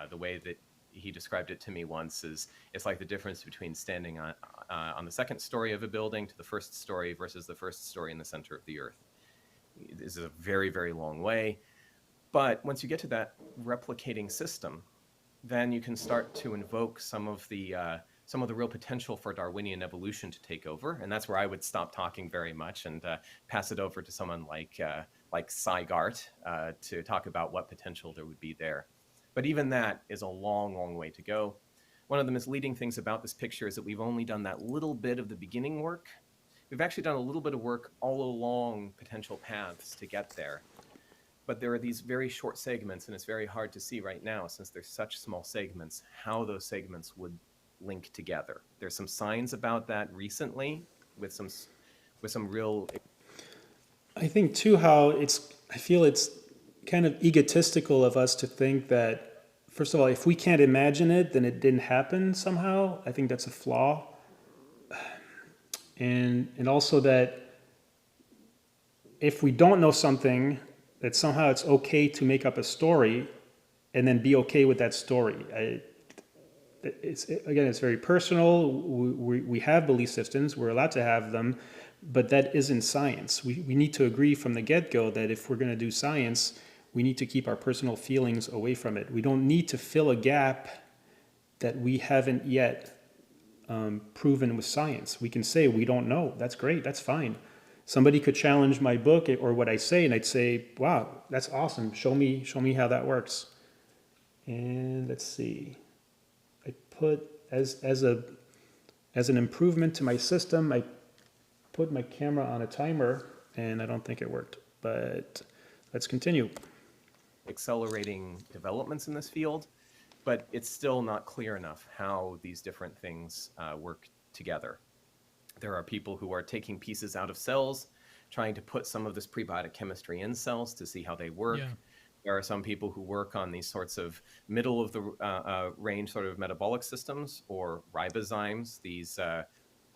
Speaker 2: The way that he described it to me once is it's like the difference between standing on the second story of a building to the first story versus the first story in the center of the earth. This is a very, very long way. But once you get to that replicating system, then you can start to invoke some of the real potential for Darwinian evolution to take over, and that's where I would stop talking very much and pass it over to someone like Seigart to talk about what potential there would be there. But even that is a long, long way to go. One of the misleading things about this picture is that we've only done that little bit of the beginning work. We've actually done a little bit of work all along potential paths to get there. But there are these very short segments, and it's very hard to see right now, since they're such small segments, how those segments would link together. There's some signs about that recently with some real...
Speaker 1: I think too how I feel it's kind of egotistical of us to think that, first of all, if we can't imagine it, then it didn't happen somehow. I think that's a flaw. And also that if we don't know something, that somehow it's okay to make up a story and then be okay with that story. It's very personal. We have belief systems. We're allowed to have them, but that isn't science. We need to agree from the get-go that if we're going to do science, we need to keep our personal feelings away from it. We don't need to fill a gap that we haven't yet proven with science. We can say we don't know. That's great. That's fine. Somebody could challenge my book or what I say, and I'd say, wow, that's awesome. Show me how that works. And let's see. I put, as an improvement to my system, I put my camera on a timer, and I don't think it worked. But let's continue.
Speaker 2: Accelerating developments in this field, but it's still not clear enough how these different things work together. There are people who are taking pieces out of cells, trying to put some of this prebiotic chemistry in cells to see how they work. Yeah. There are some people who work on these sorts of middle of the range sort of metabolic systems, or ribozymes, these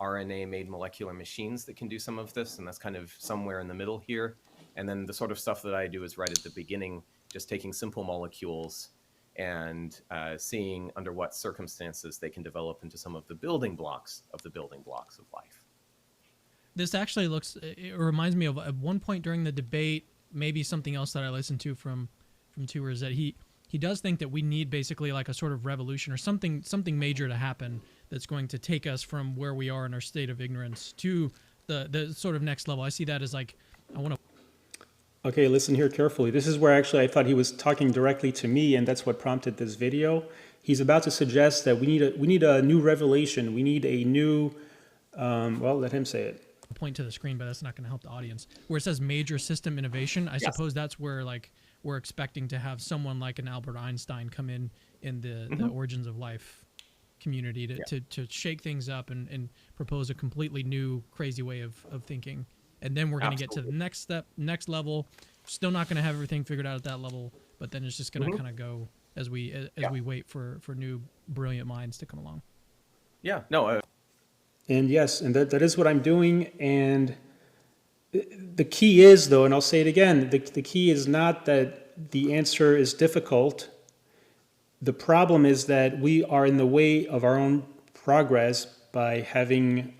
Speaker 2: RNA-made molecular machines that can do some of this, and that's kind of somewhere in the middle here. And then the sort of stuff that I do is right at the beginning, just taking simple molecules and seeing under what circumstances they can develop into some of the building blocks of life.
Speaker 3: This actually it reminds me of at one point during the debate, maybe something else that I listened to from Tour, is that he does think that we need basically like a sort of revolution or something major to happen that's going to take us from where we are in our state of ignorance to the sort of next level. I see that as like, I want to...
Speaker 1: Okay, listen here carefully. This is where actually I thought he was talking directly to me, and that's what prompted this video. He's about to suggest that we need a new revelation. We need a new, well, let him say it.
Speaker 3: Point to the screen, but that's not going to help the audience. Where it says major system innovation, I suppose that's where like we're expecting to have someone like an Albert Einstein come in the origins of life community to shake things up and propose a completely new, crazy way of thinking. And then we're going to get to the next step, next level. Still not going to have everything figured out at that level, but then it's just going to kind of go as we wait for new brilliant minds to come along.
Speaker 2: Yeah, no.
Speaker 1: And yes, and that is what I'm doing. And the key is, though, and I'll say it again, the key is not that the answer is difficult. The problem is that we are in the way of our own progress by having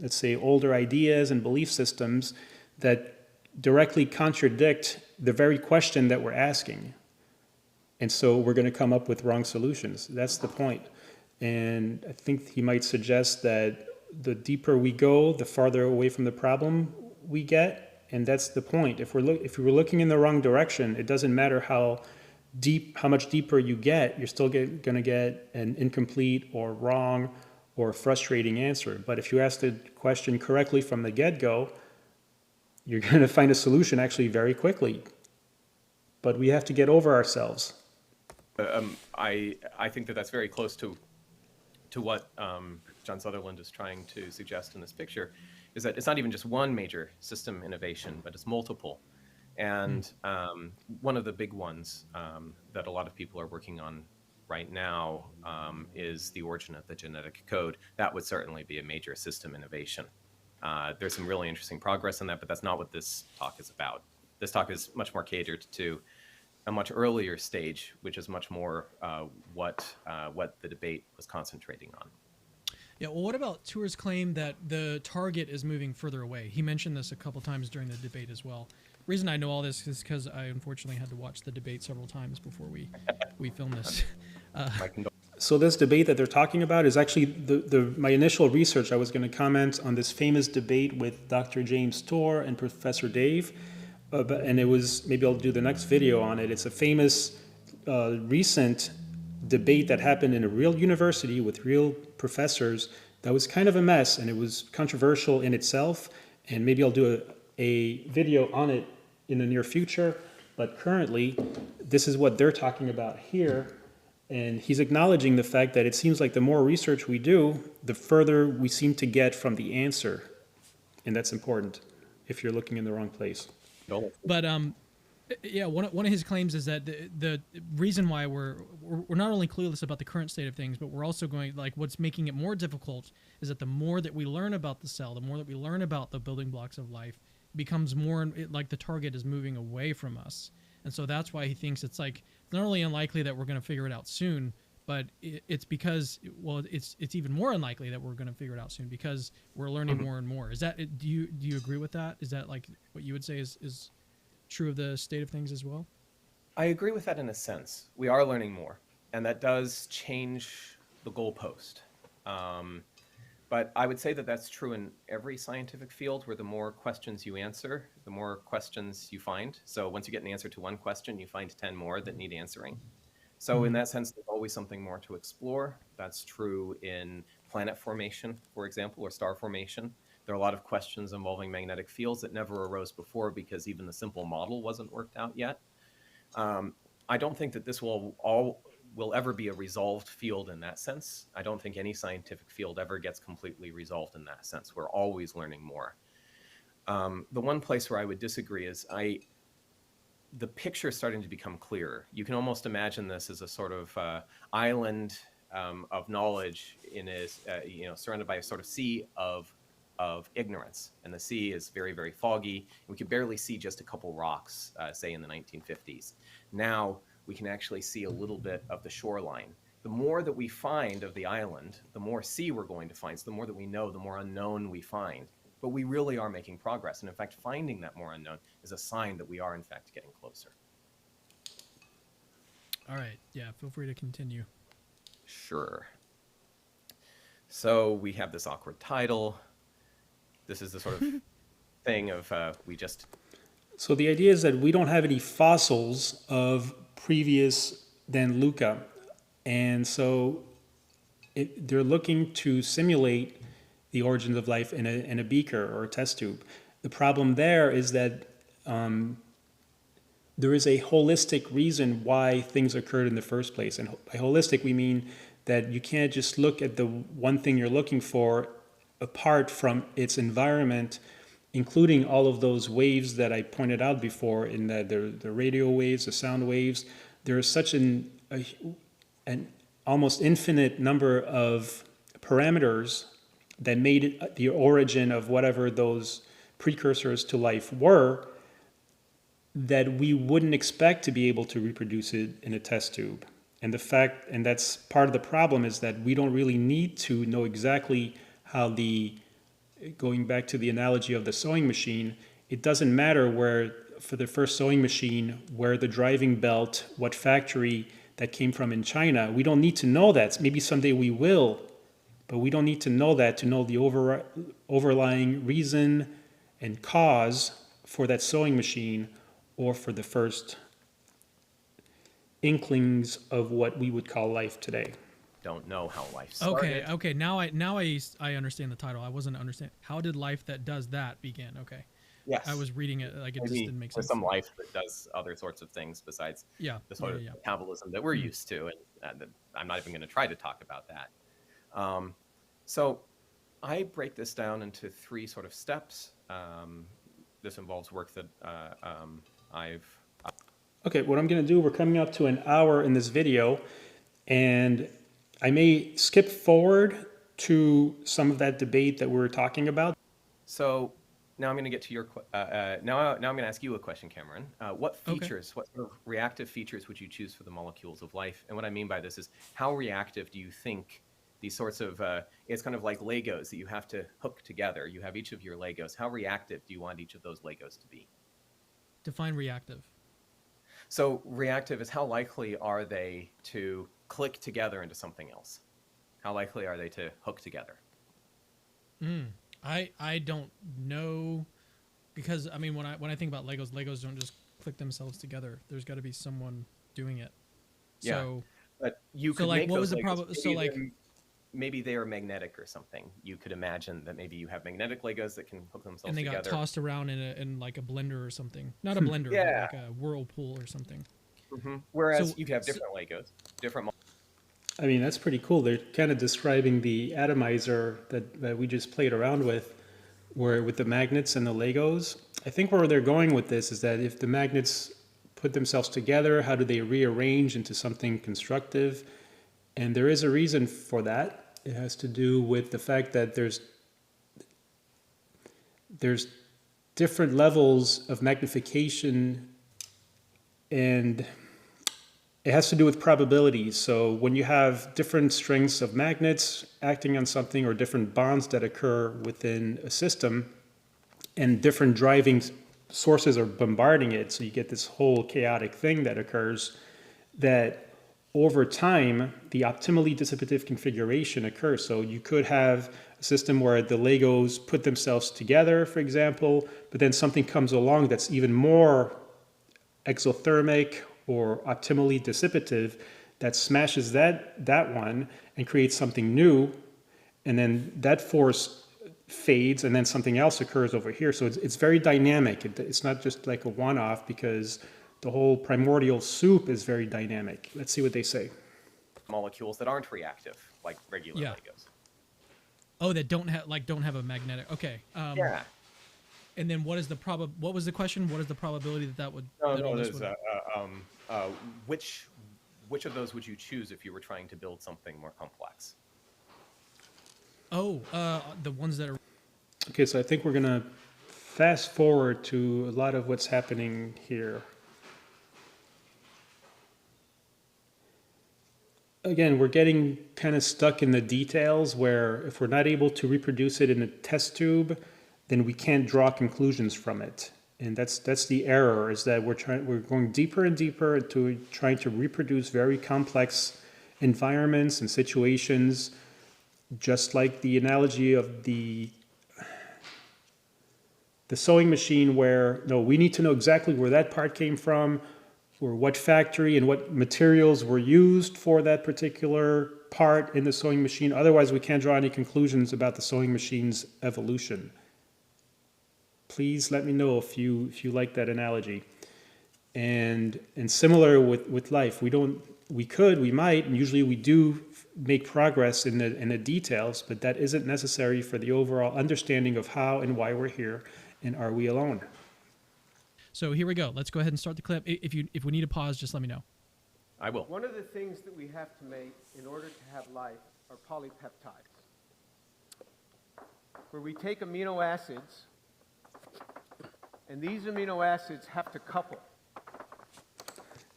Speaker 1: let's say, older ideas and belief systems that directly contradict the very question that we're asking. And so we're going to come up with wrong solutions. That's the point. And I think he might suggest that the deeper we go, the farther away from the problem we get, and that's the point. If we're looking in the wrong direction, it doesn't matter how much deeper you get, you're still going to get an incomplete or wrong or frustrating answer. But if you ask the question correctly from the get-go, you're going to find a solution actually very quickly. But we have to get over ourselves.
Speaker 2: I think that that's very close to what John Sutherland is trying to suggest in this picture, is that it's not even just one major system innovation, but it's multiple. And one of the big ones that a lot of people are working on right now is the origin of the genetic code. That would certainly be a major system innovation. There's some really interesting progress in that, but that's not what this talk is about. This talk is much more catered to a much earlier stage, which is much more what the debate was concentrating on.
Speaker 3: Yeah, well, what about Tour's claim that the target is moving further away? He mentioned this a couple times during the debate as well. The reason I know all this is because I unfortunately had to watch the debate several times before we filmed this.
Speaker 1: So this debate that they're talking about is actually my initial research. I was going to comment on this famous debate with Dr. James Tour and Professor Dave, and it was, maybe I'll do the next video on it. It's a famous recent debate that happened in a real university with real professors that was kind of a mess, and it was controversial in itself, and maybe I'll do a video on it in the near future. But currently, this is what they're talking about here. And he's acknowledging the fact that it seems like the more research we do, the further we seem to get from the answer. And that's important if you're looking in the wrong place.
Speaker 3: But yeah, one of his claims is that the reason why we're not only clueless about the current state of things, but we're also going, like, what's making it more difficult is that the more that we learn about the cell, the more that we learn about the building blocks of life, it becomes more like the target is moving away from us. And so that's why he thinks it's like, it's not only unlikely that we're going to figure it out soon, but it's because, well, it's even more unlikely that we're going to figure it out soon because we're learning more and more. Is that, do you agree with that? Is that like what you would say is true of the state of things as well?
Speaker 2: I agree with that in a sense. We are learning more, and that does change the goalpost. But I would say that that's true in every scientific field, where the more questions you answer, the more questions you find. So once you get an answer to one question, you find 10 more that need answering. So in that sense, there's always something more to explore. That's true in planet formation, for example, or star formation. There are a lot of questions involving magnetic fields that never arose before because even the simple model wasn't worked out yet. I don't think that this will ever be a resolved field in that sense. I don't think any scientific field ever gets completely resolved in that sense. We're always learning more. The one place where I would disagree is the picture is starting to become clearer. You can almost imagine this as a sort of island of knowledge surrounded by a sort of sea of ignorance. And the sea is very, very foggy. We could barely see just a couple rocks, say in the 1950s. Now we can actually see a little bit of the shoreline. The more that we find of the island, the more sea we're going to find. So the more that we know, the more unknown we find. But we really are making progress. And in fact, finding that more unknown is a sign that we are in fact getting closer.
Speaker 3: All right. Yeah, feel free to continue.
Speaker 2: Sure. So we have this awkward title. This is the sort of thing of
Speaker 1: So the idea is that we don't have any fossils of previous than Luca. And so they're looking to simulate the origins of life in a beaker or a test tube. The problem there is that there is a holistic reason why things occurred in the first place. And by holistic, we mean that you can't just look at the one thing you're looking for apart from its environment, including all of those waves that I pointed out before, in that the radio waves, the sound waves. There is such an almost infinite number of parameters that made it the origin of whatever those precursors to life were, that we wouldn't expect to be able to reproduce it in a test tube. And that's part of the problem, is that we don't really need to know exactly how going back to the analogy of the sewing machine, it doesn't matter where, for the first sewing machine, where the driving belt, what factory that came from in China. We don't need to know that. Maybe someday we will, But we don't need to know that to know the overlying reason and cause for that sewing machine, or for the first inklings of what we would call life today.
Speaker 2: Don't know how life started.
Speaker 3: Okay. Now I understand the title. I wasn't understanding. How did life that does that begin? Okay.
Speaker 2: Yes.
Speaker 3: I was reading it like it just
Speaker 2: Maybe
Speaker 3: didn't make
Speaker 2: for
Speaker 3: sense.
Speaker 2: some life that does other sorts of things besides
Speaker 3: Yeah.
Speaker 2: the sort of
Speaker 3: Yeah.
Speaker 2: metabolism that we're used to, and I'm not even going to try to talk about that. So I break this down into 3 sort of steps. This involves work that I've...
Speaker 1: Okay, what I'm going to do, we're coming up to an hour in this video, and I may skip forward to some of that debate that we were talking about.
Speaker 2: So now I'm going to get to your... now I'm going to ask you a question, Cameron. What features, what sort of reactive features would you choose for the molecules of life? And what I mean by this is, how reactive do you think these sorts of... it's kind of like Legos that you have to hook together. You have each of your Legos. How reactive do you want each of those Legos to be?
Speaker 3: Define reactive.
Speaker 2: So reactive is, how likely are they to click together into something else? How likely are they to hook together?
Speaker 3: I don't know, because I mean when I think about Legos don't just click themselves together. There's got to be someone doing it.
Speaker 2: Yeah,
Speaker 3: So,
Speaker 2: but you could
Speaker 3: like,
Speaker 2: make
Speaker 3: what
Speaker 2: those
Speaker 3: was the
Speaker 2: Legos.
Speaker 3: problem? So, like,
Speaker 2: maybe they are magnetic or something. You could imagine that maybe you have magnetic Legos that can hook themselves
Speaker 3: and they
Speaker 2: together.
Speaker 3: got tossed around in like a blender or something. Not a blender,
Speaker 2: Yeah.
Speaker 3: but like a whirlpool or something.
Speaker 2: Whereas you have different Legos, different.
Speaker 1: I mean, that's pretty cool. They're kind of describing the atomizer that we just played around with, where with the magnets and the Legos. I think where they're going with this is that if the magnets put themselves together, how do they rearrange into something constructive? And there is a reason for that. It has to do with the fact that there's different levels of magnification, and it has to do with probabilities. So when you have different strengths of magnets acting on something, or different bonds that occur within a system, and different driving sources are bombarding it, so you get this whole chaotic thing that occurs, that over time, the optimally dissipative configuration occurs. So you could have a system where the Legos put themselves together, for example, but then something comes along that's even more exothermic or optimally dissipative that smashes that one and creates something new, and then that force fades and then something else occurs over here. So it's very dynamic. It's not just like a one-off, because the whole primordial soup is very dynamic. Let's see what they say.
Speaker 2: Molecules that aren't reactive, like regular Legos.
Speaker 3: Oh, that don't have a magnetic. Okay.
Speaker 2: Yeah.
Speaker 3: And then what is the what was the question? What is the probability that would...
Speaker 2: which of those would you choose if you were trying to build something more complex?
Speaker 3: Oh, the ones that are...
Speaker 1: Okay, so I think we're gonna fast forward to a lot of what's happening here. Again, we're getting kind of stuck in the details, where if we're not able to reproduce it in a test tube, then we can't draw conclusions from it. And that's the error, is that we're going deeper and deeper into trying to reproduce very complex environments and situations, just like the analogy of the sewing machine, where no, we need to know exactly where that part came from, or what factory and what materials were used for that particular part in the sewing machine. Otherwise, we can't draw any conclusions about the sewing machine's evolution. Please let me know if you like that analogy. And similar with life, we might, and usually we do make progress in the details, but that isn't necessary for the overall understanding of how and why we're here, and are we alone.
Speaker 3: So here we go. Let's go ahead and start the clip. If we need a pause, just let me know.
Speaker 2: I will.
Speaker 4: One of the things that we have to make in order to have life are polypeptides, where we take amino acids, and these amino acids have to couple.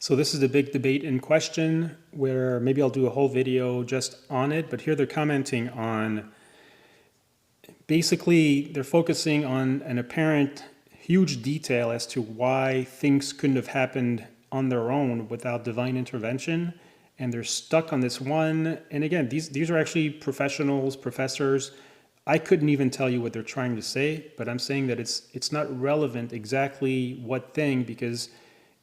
Speaker 1: So this is the big debate in question, where maybe I'll do a whole video just on it, but here they're commenting on, basically they're focusing on an apparent huge detail as to why things couldn't have happened on their own without divine intervention. and they're stuck on this one. And again, these are actually professionals, professors. I couldn't even tell you what they're trying to say, but I'm saying that it's not relevant exactly what thing, because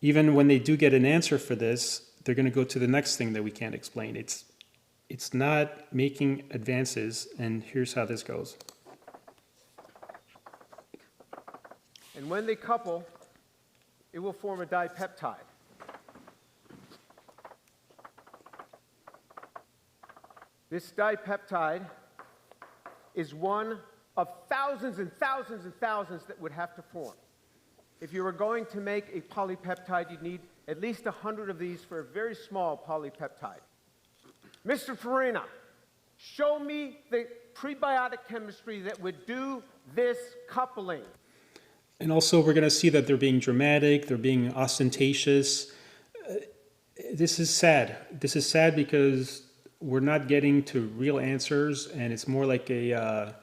Speaker 1: even when they do get an answer for this, they're going to go to the next thing that we can't explain. It's not making advances, and here's how this goes.
Speaker 4: And when they couple, it will form a dipeptide. This dipeptide is one of thousands and thousands and thousands that would have to form. If you were going to make a polypeptide, you'd need at least 100 of these for a very small polypeptide. Mr. Farina, show me the prebiotic chemistry that would do this coupling.
Speaker 1: And also, we're going to see that they're being dramatic, they're being ostentatious. This is sad. This is sad because we're not getting to real answers, and it's more like a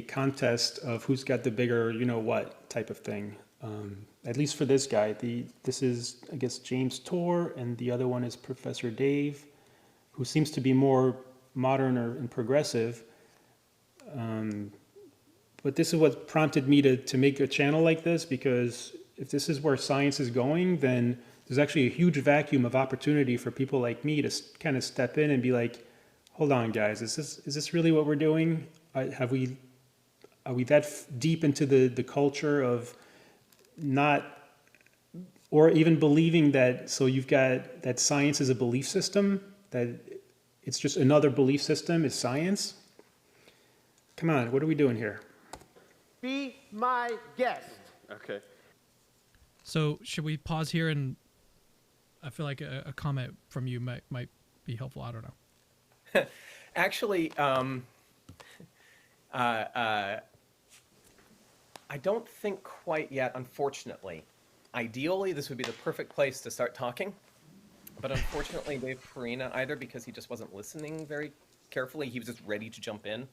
Speaker 1: contest of who's got the bigger, you know what, type of thing. At least for this guy. This is, I guess, James Torr, and the other one is Professor Dave, who seems to be more modern and progressive. But this is what prompted me to make a channel like this, because if this is where science is going, then there's actually a huge vacuum of opportunity for people like me to kind of step in and be like, hold on, guys, is this really what we're doing? Are we that deep into the culture of not, or even believing that, so you've got that science is a belief system, that it's just another belief system is science? Come on, what are we doing here?
Speaker 4: Be my guest.
Speaker 5: Okay.
Speaker 3: So should we pause here, and I feel like a comment from you might be helpful. I don't know.
Speaker 2: Actually, I don't think quite yet, unfortunately. Ideally, this would be the perfect place to start talking. But unfortunately, Dave Farina, either because he just wasn't listening very carefully, he was just ready to jump in,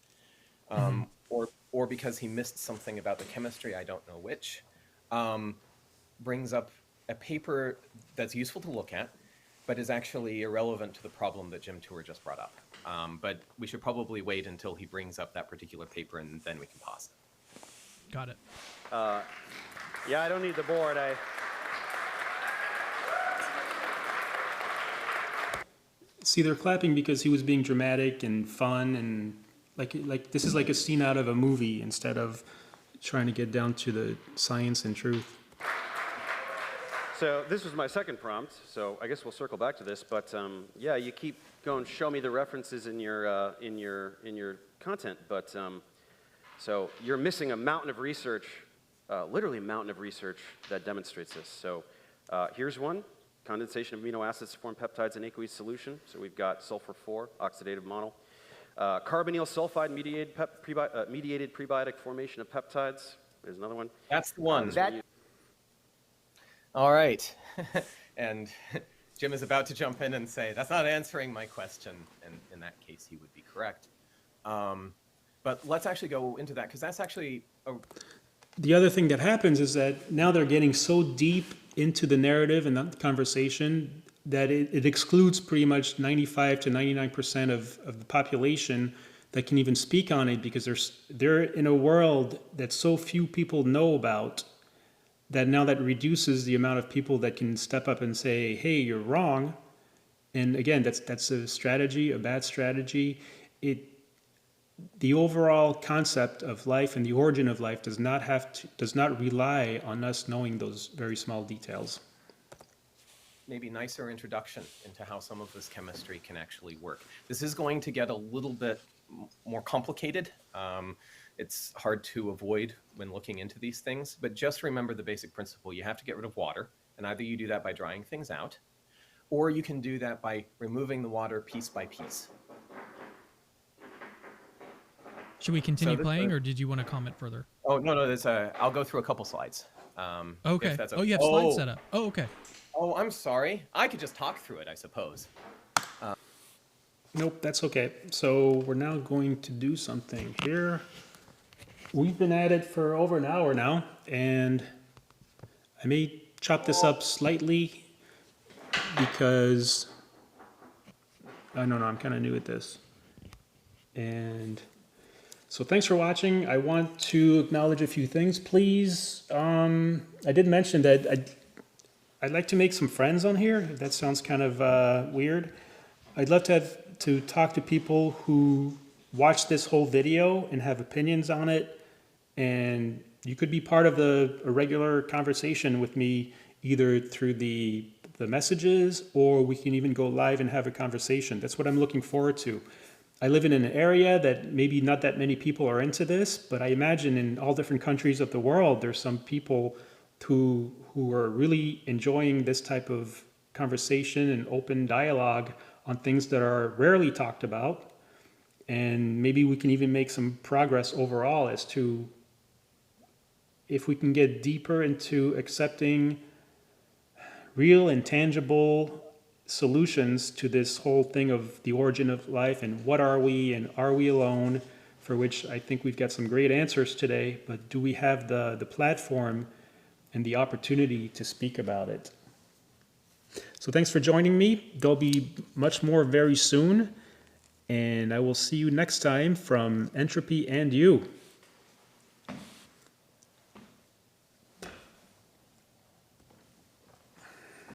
Speaker 2: or because he missed something about the chemistry, I don't know which, brings up a paper that's useful to look at, but is actually irrelevant to the problem that Jim Tour just brought up. But we should probably wait until he brings up that particular paper, and then we can pause it.
Speaker 3: Got it.
Speaker 5: Yeah, I don't need the board.
Speaker 1: See, they're clapping because he was being dramatic and fun, and like this is like a scene out of a movie instead of trying to get down to the science and truth.
Speaker 5: So this was my second prompt, so I guess we'll circle back to this. But yeah, you keep going, show me the references in your content. But so you're missing a mountain of research, literally a mountain of research that demonstrates this. So here's one. Condensation of amino acids to form peptides in aqueous solution. So we've got sulfur-4, oxidative mono. Carbonyl sulfide mediated prebiotic formation of peptides. There's another one.
Speaker 2: That's the one.
Speaker 4: That
Speaker 2: All right. And Jim is about to jump in and say, that's not answering my question. And in that case, he would be correct. But let's actually go into that, because that's actually
Speaker 1: The other thing that happens is that now they're getting so deep into the narrative and the conversation that it excludes pretty much 95 to 99% of the population that can even speak on it, because they're in a world that so few people know about, that now that reduces the amount of people that can step up and say, hey, you're wrong. And again, that's a strategy, a bad strategy. The overall concept of life and the origin of life does not rely on us knowing those very small details.
Speaker 2: maybe nicer introduction into how some of this chemistry can actually work. This is going to get a little bit more complicated. It's hard to avoid when looking into these things, but just remember the basic principle. You have to get rid of water, and either you do that by drying things out, or you can do that by removing the water piece by piece.
Speaker 3: Should we continue playing, or did you want to comment further?
Speaker 2: Oh, no, I'll go through a couple slides.
Speaker 3: Okay.
Speaker 2: If that's
Speaker 3: Oh, you have slides set up. Oh, okay.
Speaker 2: Oh, I'm sorry. I could just talk through it, I suppose.
Speaker 1: Nope, that's okay. So we're now going to do something here. We've been at it for over an hour now, and I may chop this up slightly because No, I'm kind of new at this. And so thanks for watching. I want to acknowledge a few things, please. I did mention that I'd like to make some friends on here. That sounds kind of weird. I'd love to talk to people who watch this whole video and have opinions on it. And you could be part of a regular conversation with me, either through the messages, or we can even go live and have a conversation. That's what I'm looking forward to. I live in an area that maybe not that many people are into this, but I imagine in all different countries of the world, there's some people who are really enjoying this type of conversation and open dialogue on things that are rarely talked about. And maybe we can even make some progress overall as to if we can get deeper into accepting real and tangible solutions to this whole thing of the origin of life and what are we and are we alone, for which I think we've got some great answers today, but do we have the platform and the opportunity to speak about it? So thanks for joining me. There'll be much more very soon, and I will see you next time from Entropy and You.